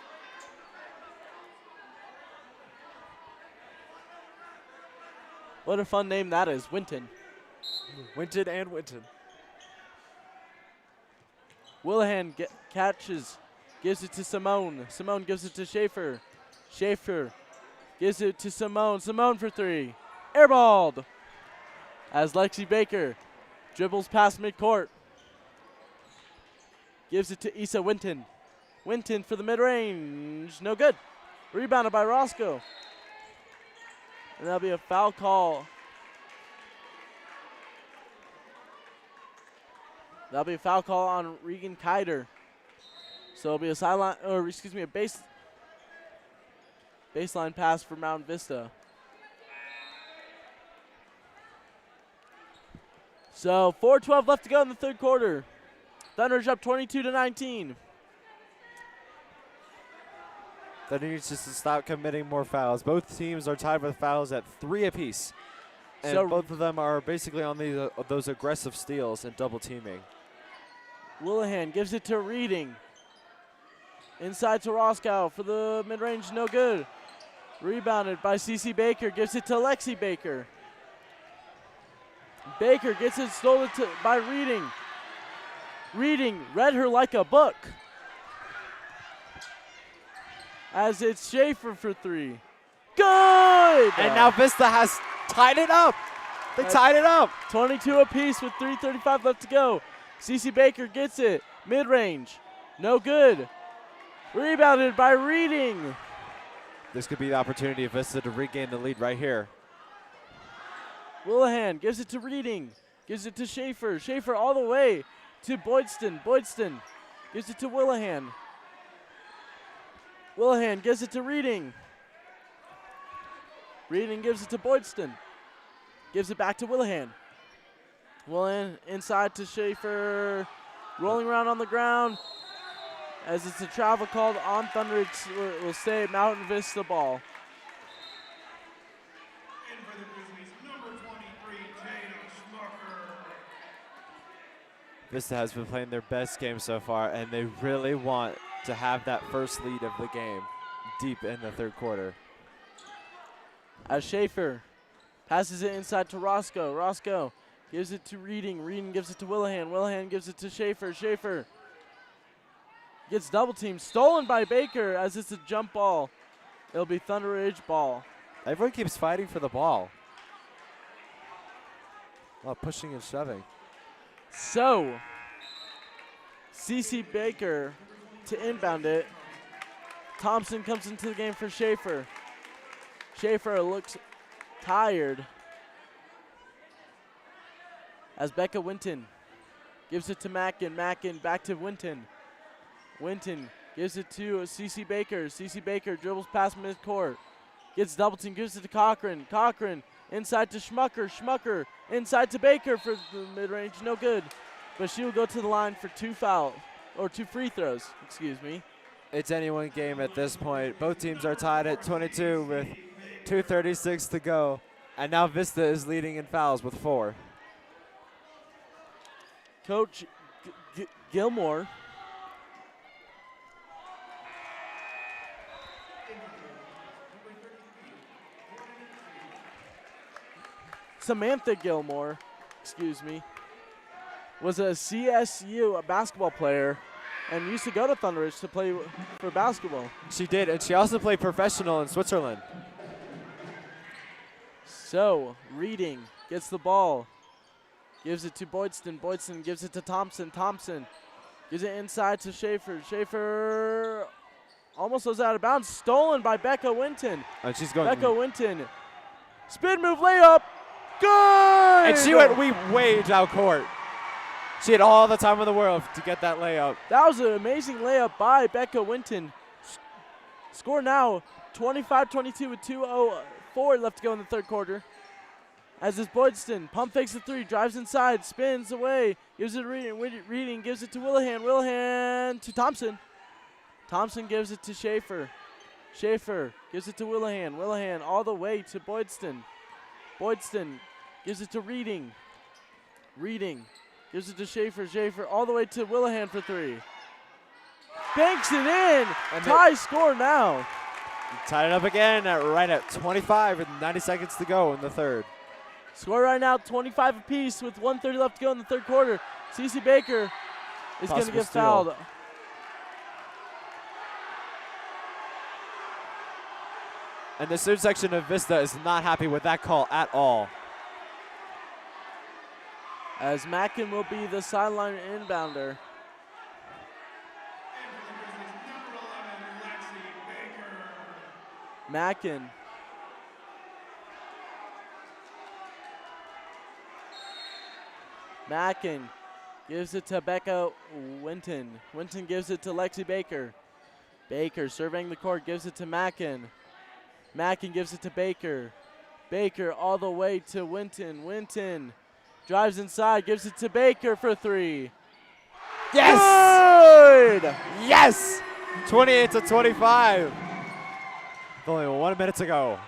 What a fun name that is, Winton. Winton and Winton. Willihan catches, gives it to Simone. Simone gives it to Schaefer. Schaefer gives it to Simone. Simone for 3. Airballed. As Lexi Baker dribbles past midcourt. Gives it to Isa Winton. Winton for the mid-range. No good. Rebounded by Roscoe. And that'll be a foul call. That'll be a foul call on Regan Kiter. So it'll be a sideline, or excuse me, a baseline pass for Mount Vista. So 4:12 left to go in the third quarter. Thunderidge up 22-19. Thunder needs just to stop committing more fouls. Both teams are tied with fouls at 3 apiece. And So both of them are basically on those aggressive steals and double teaming. Willihan gives it to Reading. Inside to Roscoe for the mid-range, no good. Rebounded by CC Baker, gives it to Lexi Baker. Baker gets it stolen by Reading. Reading read her like a book. As it's Schaefer for 3. Good! And now Vista has tied it up. They tied it up. 22 apiece with 3:35 left to go. CC Baker gets it. Mid-range. No good. Rebounded by Reading. This could be the opportunity of Vista to regain the lead right here. Willihan gives it to Reading. Gives it to Schaefer. Schaefer all the way to Boydston. Boydston gives it to Willihan. Willihan gives it to Reading. Reading gives it to Boydston. Gives it back to Willihan. Willihan inside to Schaefer. Rolling around on the ground. As it's a travel called on Thunder, it will stay Mountain Vista ball. And for the Grizzlies, number 23, Jada Vista has been playing their best game so far, and they really want to have that first lead of the game deep in the third quarter. As Schaefer passes it inside to Roscoe. Roscoe gives it to Reading. Reading gives it to Willihan. Willihan gives it to Schaefer. Schaefer gets double teamed. Stolen by Baker as it's a jump ball. It'll be Thunder Ridge ball. Everyone keeps fighting for the ball. A lot of pushing and shoving. So, CC Baker to inbound it. Thompson comes into the game for Schaefer. Schaefer looks tired as Becca Winton gives it to Mackin. Mackin back to Winton. Winton gives it to CC Baker. CC Baker dribbles past midcourt. Gets double team, gives it to Cochran. Cochran inside to Schmucker. Schmucker inside to Baker for the mid-range, no good. But she will go to the line for two free throws, excuse me. It's anyone's game at this point. Both teams are tied at 22 with 2:36 to go. And now Vista is leading in fouls with 4. Coach Gilmore Samantha Gilmore, excuse me, was a CSU basketball player and used to go to Thunder Ridge to play for basketball. She did, and she also played professional in Switzerland. So, Reading gets the ball, gives it to Boydston. Boydston gives it to Thompson. Thompson gives it inside to Schaefer. Schaefer almost goes out of bounds. Stolen by Becca Winton. And she's going. Becca Winton. Spin move layup. Good! And she went way down court. She had all the time in the world to get that layup. That was an amazing layup by Becca Winton. Score now 25-22 with 2:04 left to go in the third quarter. As is Boydston, pump fakes the three, drives inside, spins away, gives it to Reading. Reading gives it to Willihan. Willihan to Thompson. Thompson gives it to Schaefer. Schaefer gives it to Willihan. Willihan all the way to Boydston. Boydston gives it to Reading. Reading gives it to Schaefer. Schaefer all the way to Willihan for three. Banks it in. And tie score now. Tied it up again right at 25 with 90 seconds to go in the third. Score right now 25 apiece with 1:30 left to go in the third quarter. CC Baker is going to get fouled. And the student section of Vista is not happy with that call at all. As Mackin will be the sideline inbounder. Mackin. Mackin gives it to Becca Winton. Winton gives it to Lexi Baker. Baker surveying the court, gives it to Mackin. Mackin gives it to Baker. Baker all the way to Winton. Winton drives inside, gives it to Baker for three. Yes! Good! Yes! 28-25. With only 1 minute to go.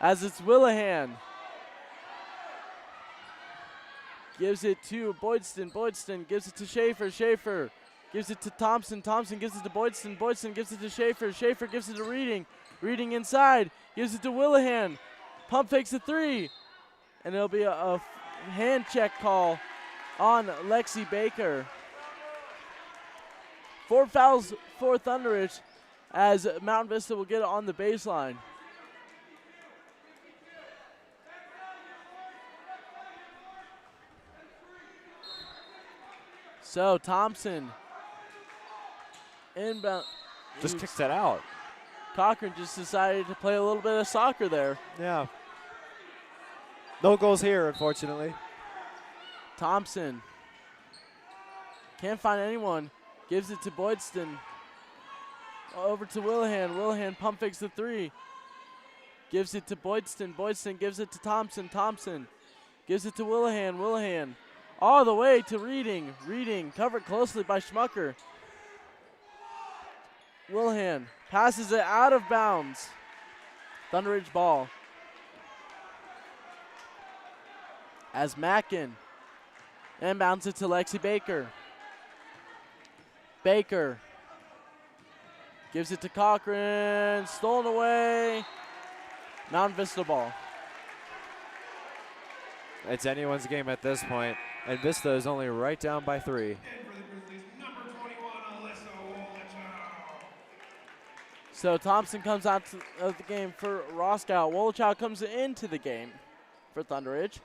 As it's Willihan. Gives it to Boydston. Boydston gives it to Schaefer. Schaefer gives it to Thompson. Thompson gives it to Boydston. Boydston gives it to Schaefer. Schaefer gives it to Reading. Reading inside. Gives it to Willihan. Pump fakes a three. And it'll be a hand check call on Lexi Baker. 4 fouls for Thunder Ridge as Mountain Vista will get it on the baseline. So Thompson inbound. Just kicks that out. Cochran just decided to play a little bit of soccer there. Yeah. No goals here, unfortunately. Thompson can't find anyone. Gives it to Boydston. Over to Willihan. Willihan pump fakes the three. Gives it to Boydston. Boydston gives it to Thompson. Thompson gives it to Willihan. Willihan all the way to Reading. Reading covered closely by Schmucker. Willihan passes it out of bounds. Thunder Ridge ball. as Mackin inbounds it to Lexi Baker. Baker gives it to Cochran, stolen away. Mount Vista ball. It's anyone's game at this point, and Vista is only right down by 3. So Thompson comes out of the game for Roscoe. Wolochow comes into the game for Thunder Ridge.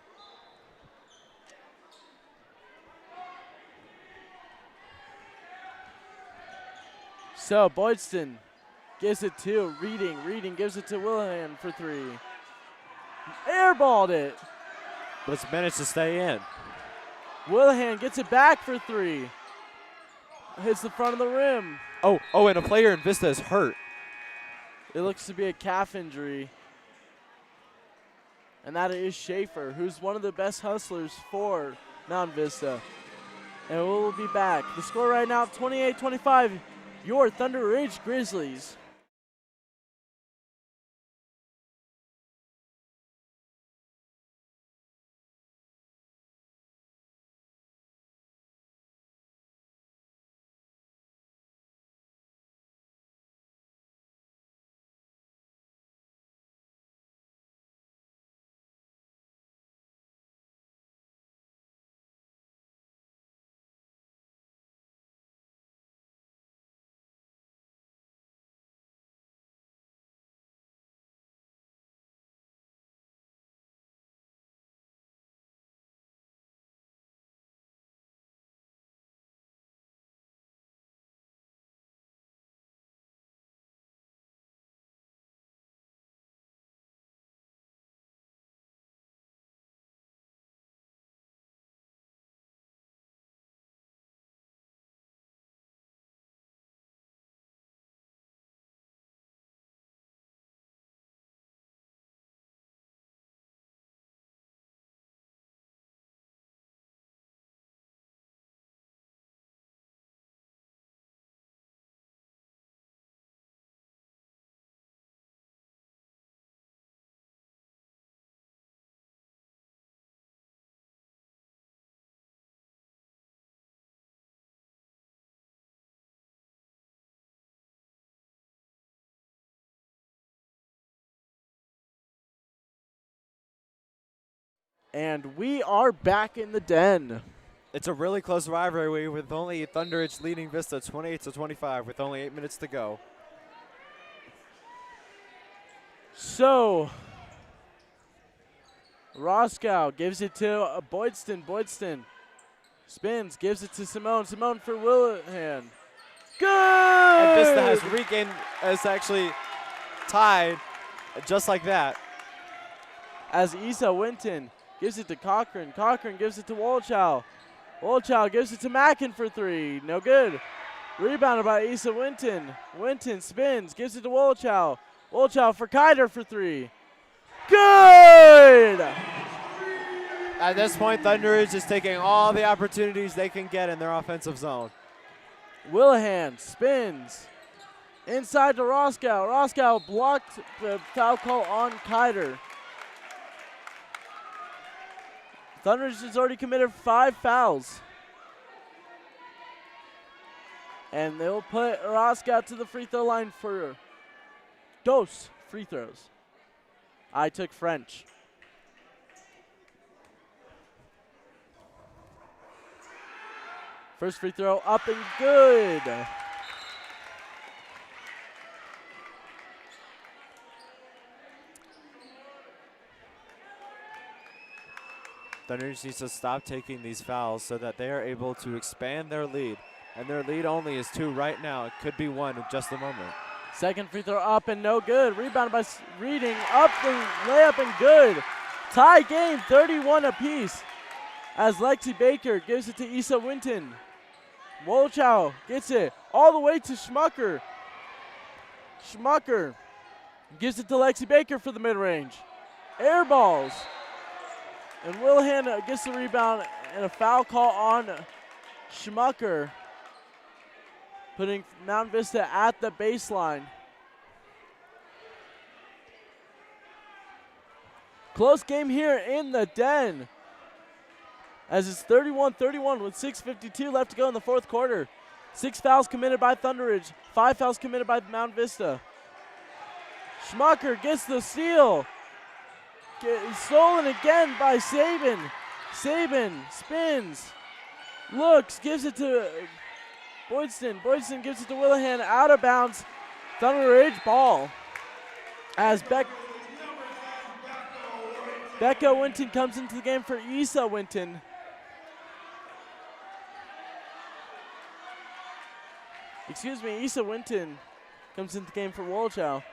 So Boydston gives it to Reading. Reading gives it to Willihan for 3. Airballed it. But it's managed to stay in. Willihan gets it back for 3. Hits the front of the rim. Oh, and a player in Vista is hurt. It looks to be a calf injury. And that is Schaefer, who's one of the best hustlers for Mount Vista. And we'll be back. The score right now, 28-25, your Thunder Ridge Grizzlies. And we are back in the den. It's a really close rivalry with only Thunder Ridge leading Vista 28-25 with only 8 minutes to go. So, Roscoe gives it to Boydston. Boydston spins, gives it to Simone. Simone for Willihan. Good! And Vista has actually tied just like that. As Isa Winton gives it to Cochran. Cochran gives it to Wolochow. Wolochow gives it to Mackin for 3. No good. Rebounded by Isa Winton. Winton spins, gives it to Wolochow. Wolochow for Kiter for 3. Good! At this point, Thunder Ridge is taking all the opportunities they can get in their offensive zone. Willihan spins inside to Roscoe. Roscoe blocked the foul call on Kiter. Thunder Ridge has already committed 5 fouls. And they'll put Roscoe to the free throw line for dos free throws. I took French. First free throw up and good. Thunder Ridge needs to stop taking these fouls so that they are able to expand their lead. And their lead only is 2 right now. It could be 1 in just a moment. Second free throw up and no good. Rebounded by Reading. Up the layup and good. Tie game, 31 apiece. As Lexi Baker gives it to Isa Winton. Wolochow gets it all the way to Schmucker. Schmucker gives it to Lexi Baker for the mid-range. Air balls. And Willihan gets the rebound and a foul call on Schmucker, putting Mount Vista at the baseline. Close game here in the den. as it's 31-31 with 6:52 left to go in the fourth quarter. 6 fouls committed by Thunder Ridge, 5 fouls committed by Mount Vista. Schmucker gets the steal. Stolen again by Sabin. Sabin spins, looks, gives it to Boydston. Boydston gives it to Willihan, out of bounds. Thunder Ridge ball. As Becca Winton comes into the game for Issa Winton. Excuse me, Issa Winton comes into the game for Wolchow.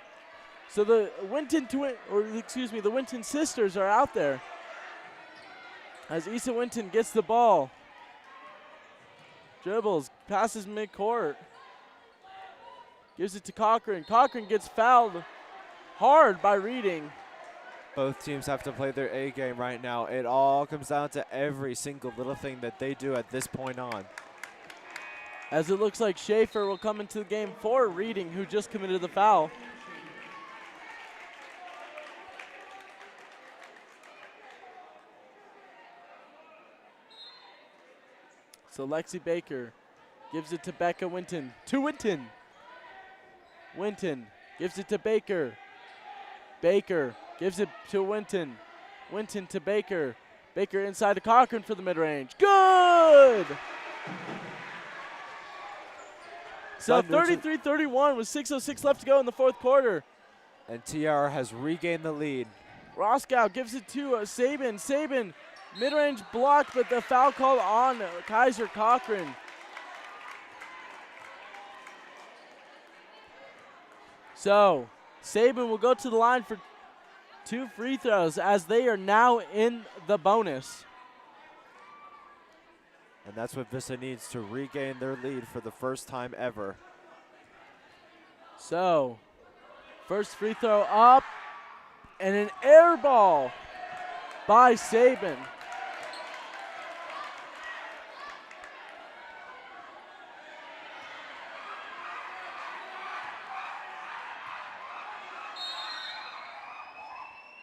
So the the Winton sisters are out there. As Issa Winton gets the ball. Dribbles, passes midcourt. Gives it to Cochran. Cochran gets fouled hard by Reading. Both teams have to play their A game right now. It all comes down to every single little thing that they do at this point on. As it looks like Schaefer will come into the game for Reading, who just committed the foul. So Lexi Baker gives it to Becca Winton. To Winton. Winton gives it to Baker. Baker gives it to Winton. Winton to Baker. Baker inside to Cochran for the mid-range. Good! So 33-31 with 6:06 left to go in the fourth quarter. And TR has regained the lead. Roscoe gives it to Sabin. Sabin, mid-range block, but the foul called on Kaiser Cochran. So Sabin will go to the line for 2 free throws as they are now in the bonus. And that's what Vista needs to regain their lead for the first time ever. So, first free throw up, and an air ball by Sabin.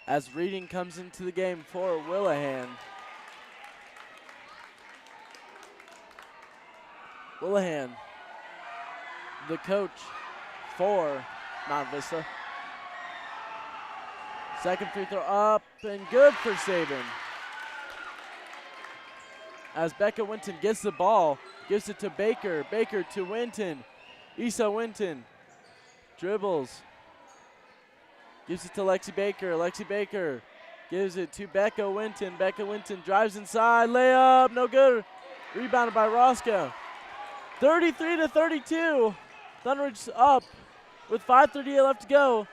As Reading comes into the game for Willihan. Willihan, the coach for Mount Vista. Second free throw up and good for Sabin. As Becca Winton gets the ball, gives it to Baker. Baker to Winton. Issa Winton dribbles. Gives it to Lexi Baker. Lexi Baker gives it to Becca Winton. Becca Winton drives inside. Layup, no good. Rebounded by Roscoe. 33-32. Thunderidge up with 5:38 left to go.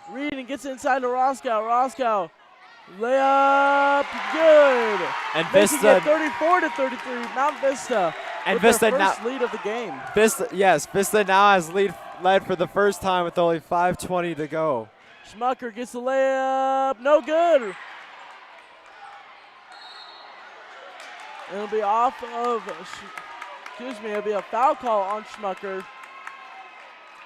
Reading gets it inside to Roscoe. Roscoe, layup, good. And Making Vista, it 34-33. Mount Vista and with Vista their now first lead of the game. Vista now has led for the first time with only 5:20 to go. Schmucker gets the layup, no good. It'll be off of, it'll be a foul call on Schmucker,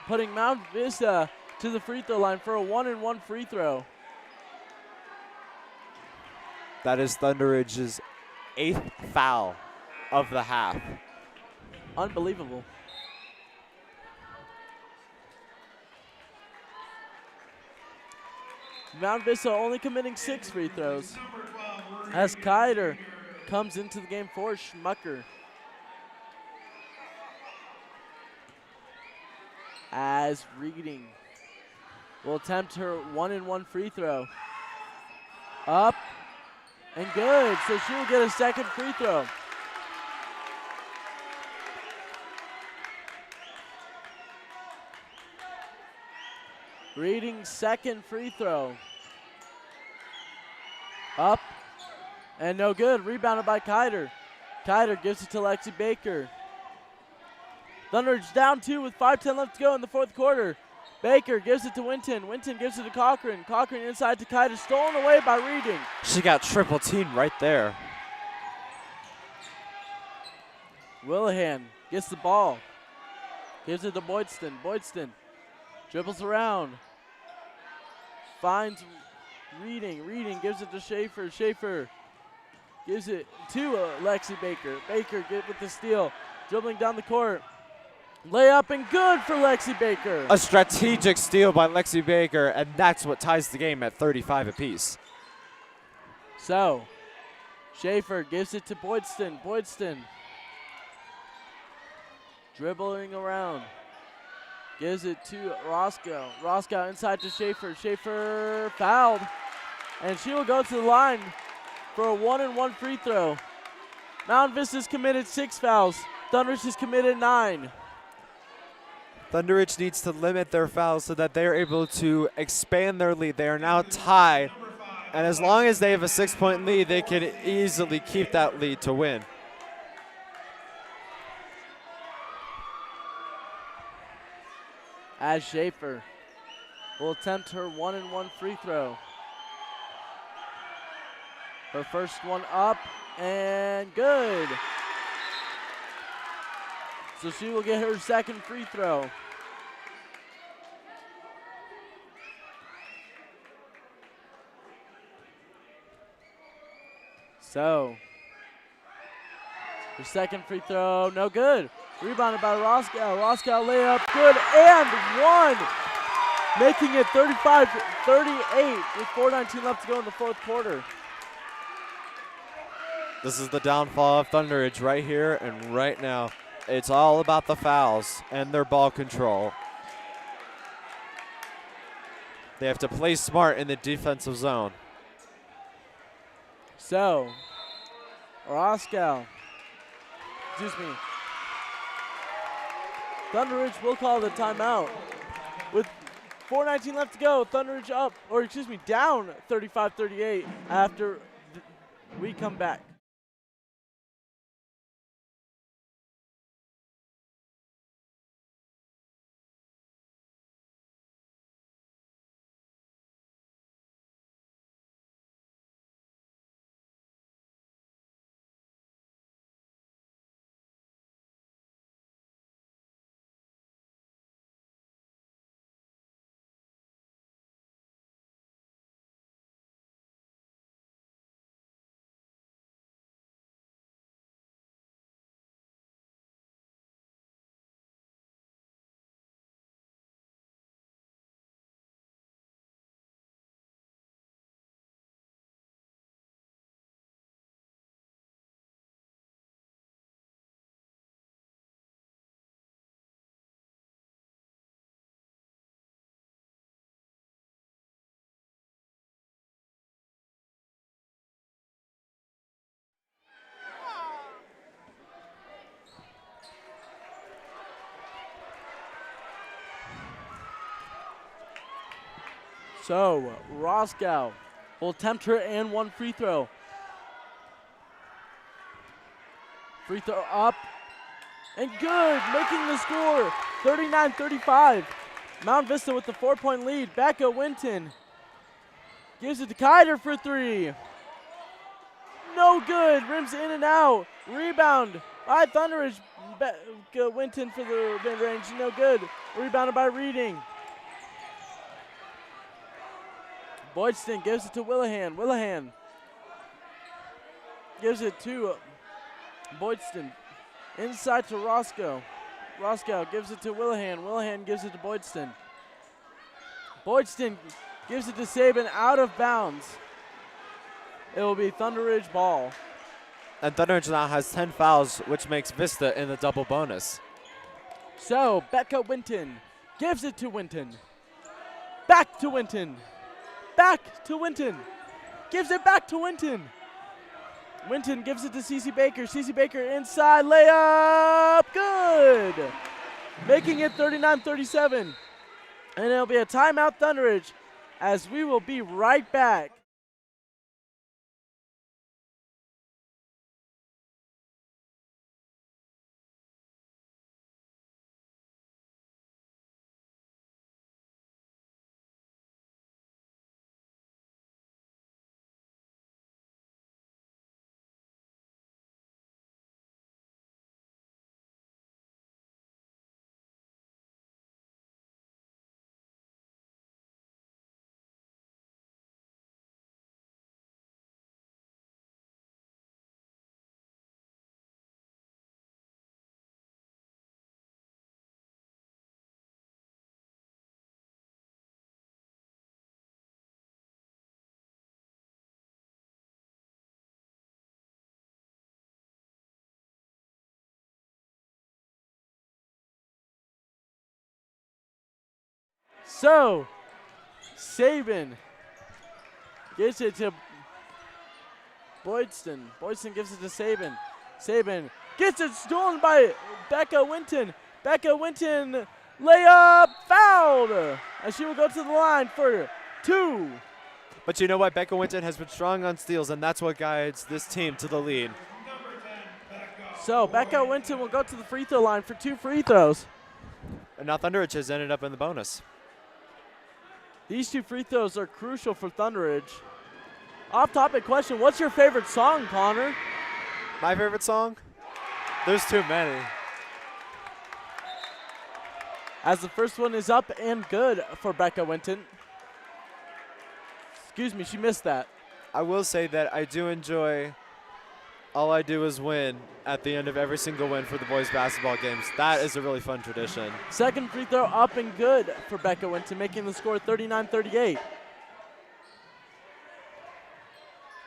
putting Mount Vista to the free throw line for a 1-and-1 free throw. That is Thunderidge's 8th foul of the half. Unbelievable. Mount Vista only committing 6 free throws as Kiter comes into the game for Schmucker. As Reading will attempt her 1-and-1 free throw. Up and good, so she will get a second free throw. Reading second free throw. Up and no good, rebounded by Kiter. Kiter gives it to Lexi Baker. Thunderidge down 2 with 5:10 left to go in the fourth quarter. Baker gives it to Winton. Winton gives it to Cochran. Cochran inside to Kiter, stolen away by Reading. She got triple teamed right there. Willihan gets the ball. Gives it to Boydston. Boydston dribbles around. Finds Reading. Reading gives it to Schaefer. Schaefer gives it to Lexi Baker. Baker get with the steal, dribbling down the court. Layup and good for Lexi Baker. A strategic steal by Lexi Baker, and that's what ties the game at 35 apiece. So, Schaefer gives it to Boydston. Boydston dribbling around. Gives it to Roscoe. Roscoe inside to Schaefer. Schaefer fouled. And she will go to the line for a 1-and-1 free throw. Mount Vista's committed 6 fouls. Thunderidge has committed 9. Thunderidge needs to limit their fouls so that they are able to expand their lead. They are now tied, and as long as they have a 6-point lead, they can easily keep that lead to win. As Schaefer will attempt her 1-and-1 free throw. Her first one up and good. So she will get her second free throw. So, her second free throw, no good. Rebounded by Roscoe. Roscoe layup, good, and one. Making it 35-38 with 4:19 left to go in the fourth quarter. This is the downfall of Thunderidge right here and right now. It's all about the fouls and their ball control. They have to play smart in the defensive zone. So, Roscoe, Thunderidge will call the timeout. With 4:19 left to go, Thunderidge down 35-38 after we come back. So, Roscoe will attempt her and one free throw. Free throw up and good, making the score 39-35. Mount Vista with the 4-point lead. Becca Winton gives it to Kiter for 3. No good, rims in and out. Rebound by Thunderidge. Becca Winton for the mid-range, no good. Rebounded by Reading. Boydston gives it to Willihan. Willihan gives it to Boydston. Inside to Roscoe. Roscoe gives it to Willihan. Willihan gives it to Boydston. Boydston gives it to Saban out of bounds. It will be Thunderidge ball. And Thunderidge now has 10 fouls, which makes Vista in the double bonus. So, Becca Winton gives it to Winton. Back to Winton. Back to Winton. Gives it back to Winton. Winton gives it to Cece Baker. Cece Baker inside layup. Good. Making it 39-37. And it'll be a timeout Thunderidge as we will be right back. So, Saban gives it to Boydston. Boydston gives it to Saban. Saban gets it stolen by Becca Winton. Becca Winton, layup, fouled. And she will go to the line for 2. But you know what? Becca Winton has been strong on steals, and that's what guides this team to the lead. So Becca Winton will go to the free throw line for 2 free throws. And now Thunderidge has ended up in the bonus. These 2 free throws are crucial for Thunderidge. Off-topic question, what's your favorite song, Connor? My favorite song? There's too many. As the first one is up and good for Becca Winton. Excuse me, she missed that. I will say that I do enjoy All I Do Is Win at the end of every single win for the boys basketball games. That is a really fun tradition. Second free throw up and good for Becca Winton, making the score 39-38.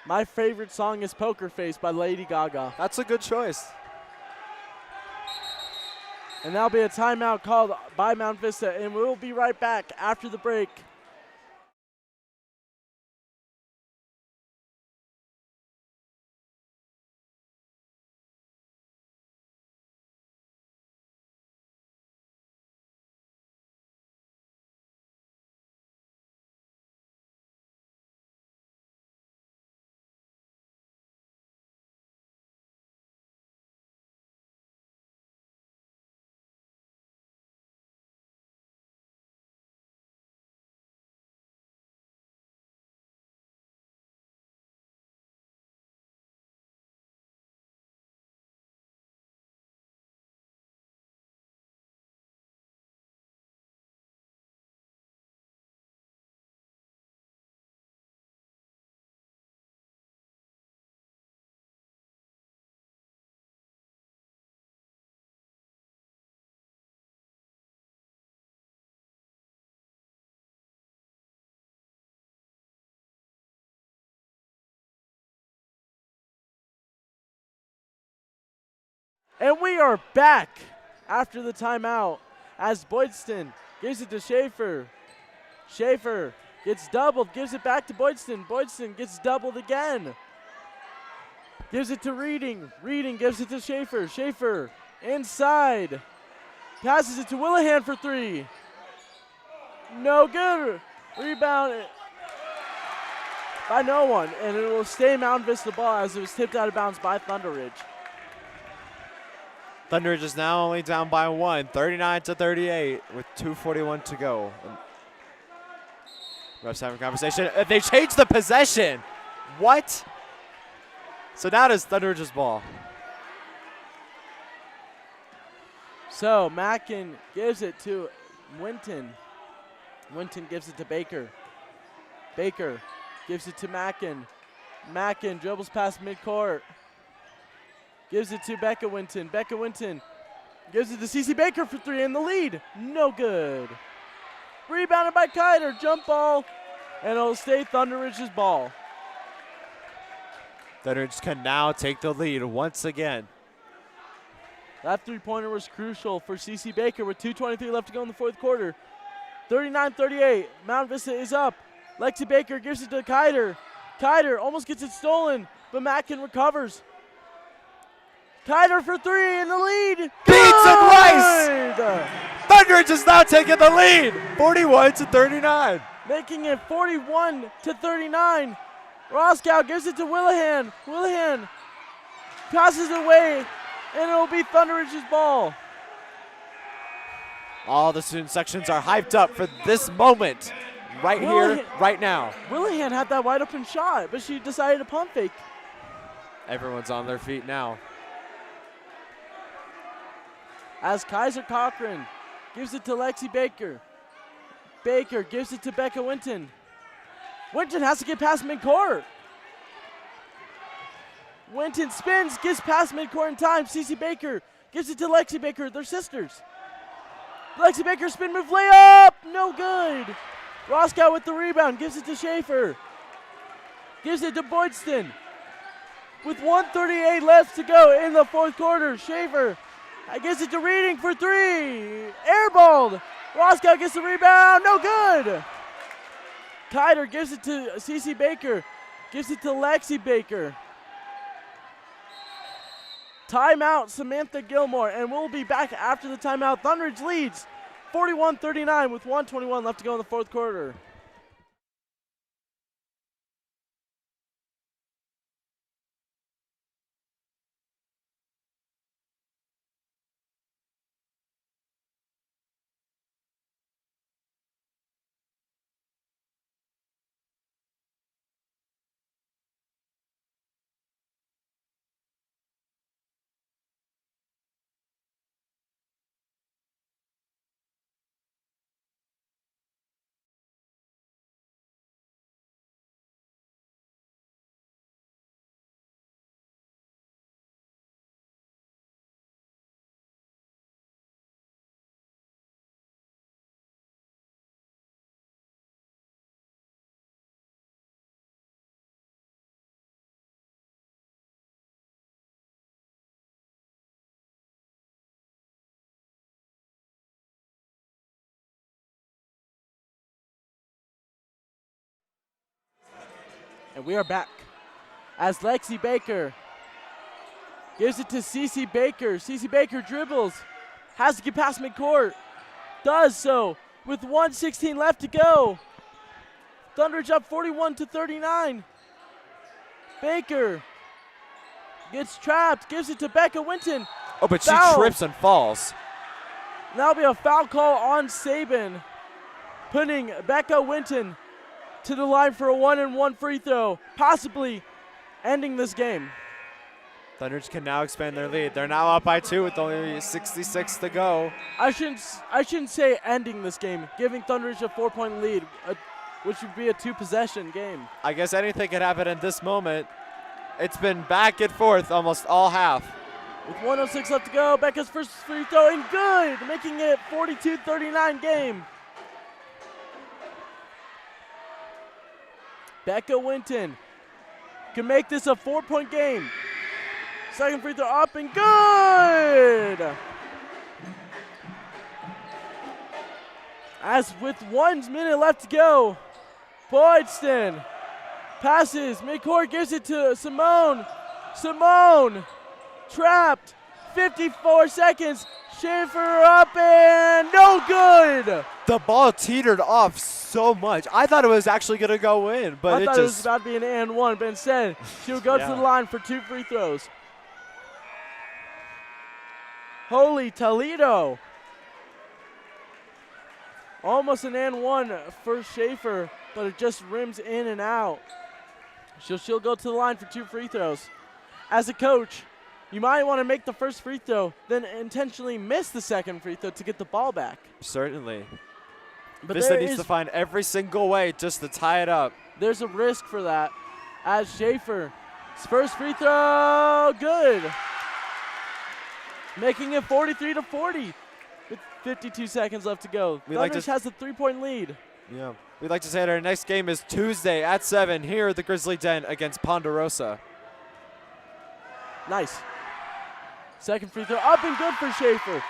My favorite song is Poker Face by Lady Gaga. That's a good choice. And that'll be a timeout called by Mount Vista, and we'll be right back after the break. And we are back after the timeout as Boydston gives it to Schaefer. Schaefer gets doubled, gives it back to Boydston. Boydston gets doubled again. Gives it to Reading. Reading gives it to Schaefer. Schaefer inside. Passes it to Willihan for 3. No good. Rebound by no one. And it will stay Mount Vista ball as it was tipped out of bounds by Thunderidge. Thunderidge is now only down by 1, 39-38, with 2:41 to go. Refs having a conversation. They changed the possession. What? So now it is Thunderidge's ball. So Mackin gives it to Winton. Winton gives it to Baker. Baker gives it to Mackin. Mackin dribbles past midcourt. Gives it to Becca Winton. Becca Winton gives it to CeCe Baker for 3 in the lead. No good. Rebounded by Kiter. Jump ball. And it'll stay Thunderidge's ball. Thunderidge can now take the lead once again. That 3-pointer was crucial for CeCe Baker with 2:23 left to go in the fourth quarter. 39-38. Mount Vista is up. Lexi Baker gives it to Kiter. Kiter almost gets it stolen, but Mackin recovers. Kiter for 3 in the lead. Beats and Rice. Thunderidge is now taking the lead, 41-39. Making it 41-39. Roscoe gives it to Willihan. Willihan passes it away, and it'll be Thunderidge's ball. All the student sections are hyped up for this moment, right here, right now. Willihan had that wide open shot, but she decided to pump fake. Everyone's on their feet now. As Kaiser Cochran gives it to Lexi Baker. Baker gives it to Becca Winton. Winton has to get past midcourt. Winton spins, gets past midcourt in time. CeCe Baker gives it to Lexi Baker. They're sisters. Lexi Baker spin move layup. No good. Roscoe with the rebound. Gives it to Schaefer. Gives it to Boydston. With 1:38 left to go in the fourth quarter, Schaefer gives it to Reading for 3. Airballed. Roscoe gets the rebound. No good. Kiter gives it to Cece Baker. Gives it to Lexi Baker. Timeout, Samantha Gilmore, and we'll be back after the timeout. Thunderbirds leads 41-39 with 1:21 left to go in the fourth quarter. And we are back as Lexi Baker gives it to Cece Baker. Cece Baker dribbles, has to get past midcourt, does so with 1:16 left to go. Thunderbirds up 41-39. Baker gets trapped, gives it to Becca Winton. Oh, but Foul. she trips and falls. That'll be a foul call on Sabin, putting Becca Winton to the line for a 1-and-1 free throw, possibly ending this game. Thunderbirds can now expand their lead. They're now up by 2 with only 66 to go. I shouldn't say ending this game, giving Thunderbirds a 4-point lead, which would be a 2-possession game. I guess anything could happen in this moment. It's been back and forth almost all half. With 1:06 left to go, Becca's first free throw and good, making it 42-39 game. Becca Winton can make this a 4-point game. Second free throw up and good! As with 1 minute left to go, Boydston passes, midcourt gives it to Simone. Simone trapped, 54 seconds. Schaefer up and no good! The ball teetered off so much. I thought it was actually going to go in, but I thought it was about to be an and one, but instead she would go to the line for 2 free throws. Holy Toledo. Almost an and one for Schaefer, but it just rims in and out. She'll go to the line for 2 free throws. As a coach, you might want to make the first free throw, then intentionally miss the second free throw to get the ball back. Certainly. But Vista needs to find every single way just to tie it up. There's a risk for that. As Schaefer's first free throw, good. Making it 43-40 with 52 seconds left to go. Thunderbirds has a 3-point lead. Yeah. We'd like to say that our next game is Tuesday at 7 here at the Grizzly Den against Ponderosa. Nice. Second free throw up and good for Schaefer.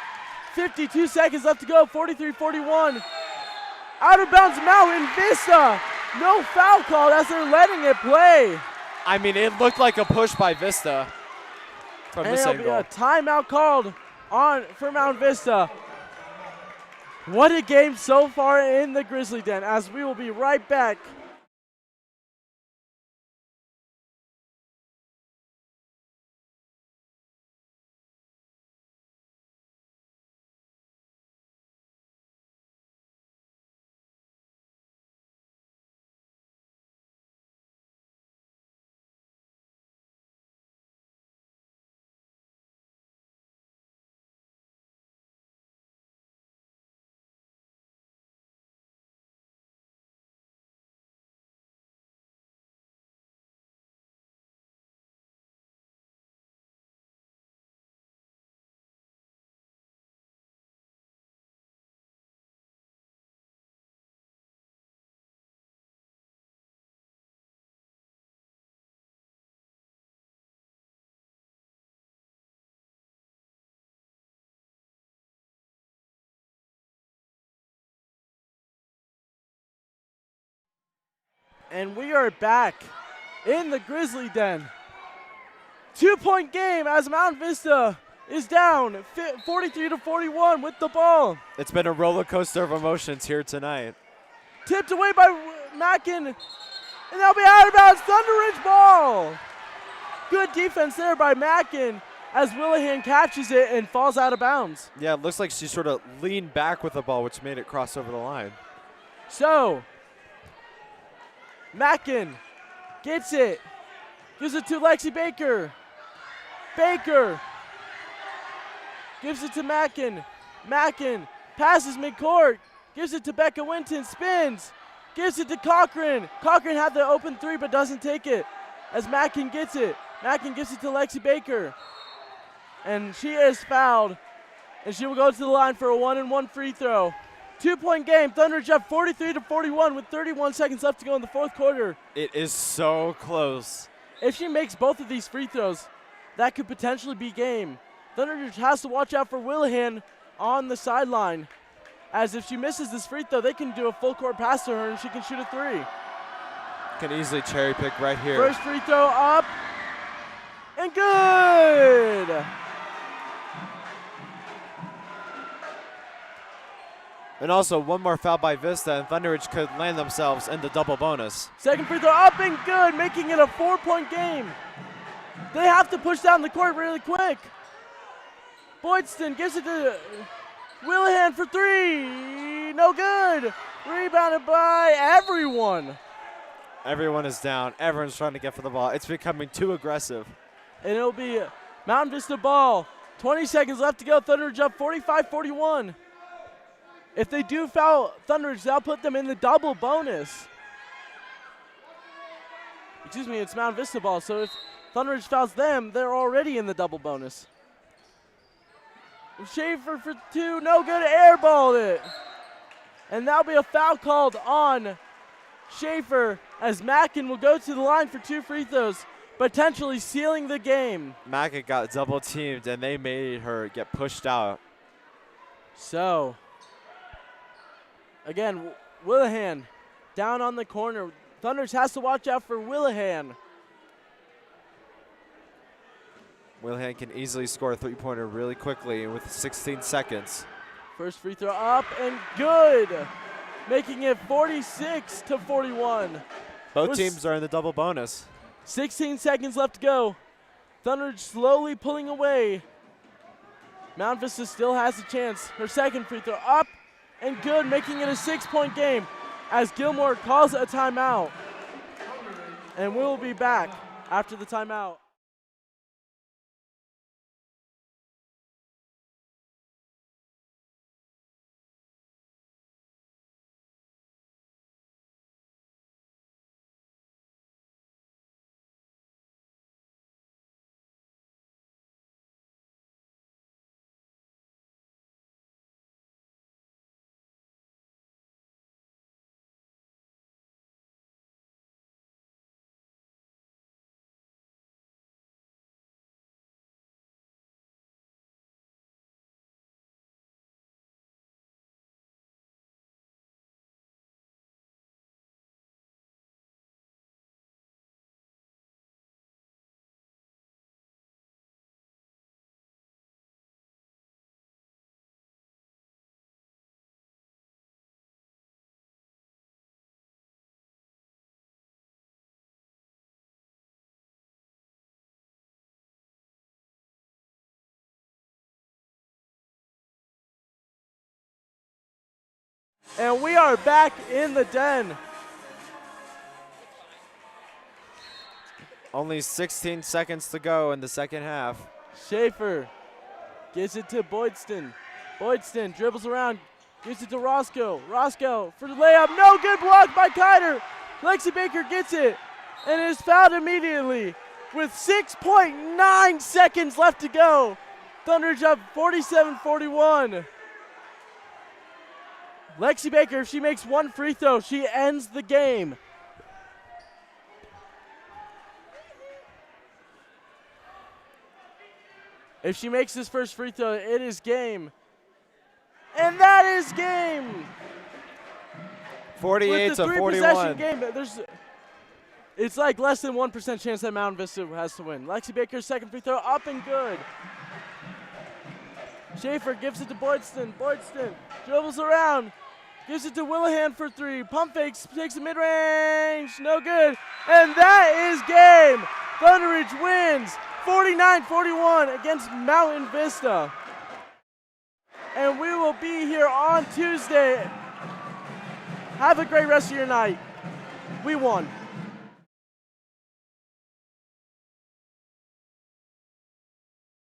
52 seconds left to go, 43-41. Out of bounds Mountain Vista. No foul called as they're letting it play. I mean, it looked like a push by Vista from this And angle. a timeout called on for Mount Vista. What a game so far in the Grizzly Den, as we will be right back. And we are back in the Grizzly Den. 2-point game as Mount Vista is down 43-41 with the ball. It's been a roller coaster of emotions here tonight. Tipped away by Mackin, and that'll be out of bounds. Thunder Ridge ball. Good defense there by Mackin as Willihan catches it and falls out of bounds. Yeah, it looks like she sort of leaned back with the ball, which made it cross over the line. So, Mackin gets it, gives it to Lexi Baker. Baker gives it to Mackin. Mackin passes midcourt, gives it to Becca Winton, spins, gives it to Cochran. Cochran had the open three but doesn't take it as Mackin gets it. Mackin gives it to Lexi Baker. And she is fouled, and she will go to the line for a 1-and-1 free throw. 2-point game, Thunder up 43-41 with 31 seconds left to go in the fourth quarter. It is so close. If she makes both of these free throws, that could potentially be game. Thunder has to watch out for Willihan on the sideline, as if she misses this free throw, they can do a full court pass to her and she can shoot a three. Can easily cherry pick right here. First free throw up, and good! And also one more foul by Vista, and Thunder Ridge could land themselves in the double bonus. Second free throw up and good, making it a 4-point game. They have to push down the court really quick. Boydston gives it to Willihan for three, no good. Rebounded by everyone. Everyone is down. Everyone's trying to get for the ball. It's becoming too aggressive. And it'll be Mountain Vista ball. 20 seconds left to go. Thunder Ridge up 45-41. If they do foul Thunder Ridge, that'll put them in the double bonus. Excuse me, it's Mountain Vista ball. So if Thunder Ridge fouls them, they're already in the double bonus. Schaefer for two, no good, airballed it. And that'll be a foul called on Schaefer as Mackin will go to the line for two free throws, potentially sealing the game. Mackin got double teamed and they made her get pushed out. So, again, Willihan down on the corner. Thunders has to watch out for Willihan. Willihan can easily score a three-pointer really quickly with 16 seconds. First free throw up and good, making it 46-41. Both teams are in the double bonus. 16 seconds left to go. Thunder slowly pulling away. Mount Vista still has a chance. Her second free throw up and good, making it a 6-point game as Gilmore calls a timeout. And we'll be back after the timeout. And we are back in the den. Only 16 seconds to go in the second half. Schaefer gives it to Boydston. Boydston dribbles around, gives it to Roscoe. Roscoe for the layup, no good, blocked by Kiter. Lexi Baker gets it and is fouled immediately with 6.9 seconds left to go. Thunder up 47-41. Lexi Baker, if she makes one free throw, she ends the game. If she makes this first free throw, it is game. And that is game. 48 With the to 41. three-possession game, there's It's like less than 1% chance that Mountain Vista has to win. Lexi Baker's second free throw up and good. Schaefer gives it to Boydston. Boydston dribbles around. Gives it to Willihan for three. Pump fakes, takes a mid-range. No good. And that is game. Thunder Ridge wins 49-41 against Mountain Vista. And we will be here on Tuesday. Have a great rest of your night. We won.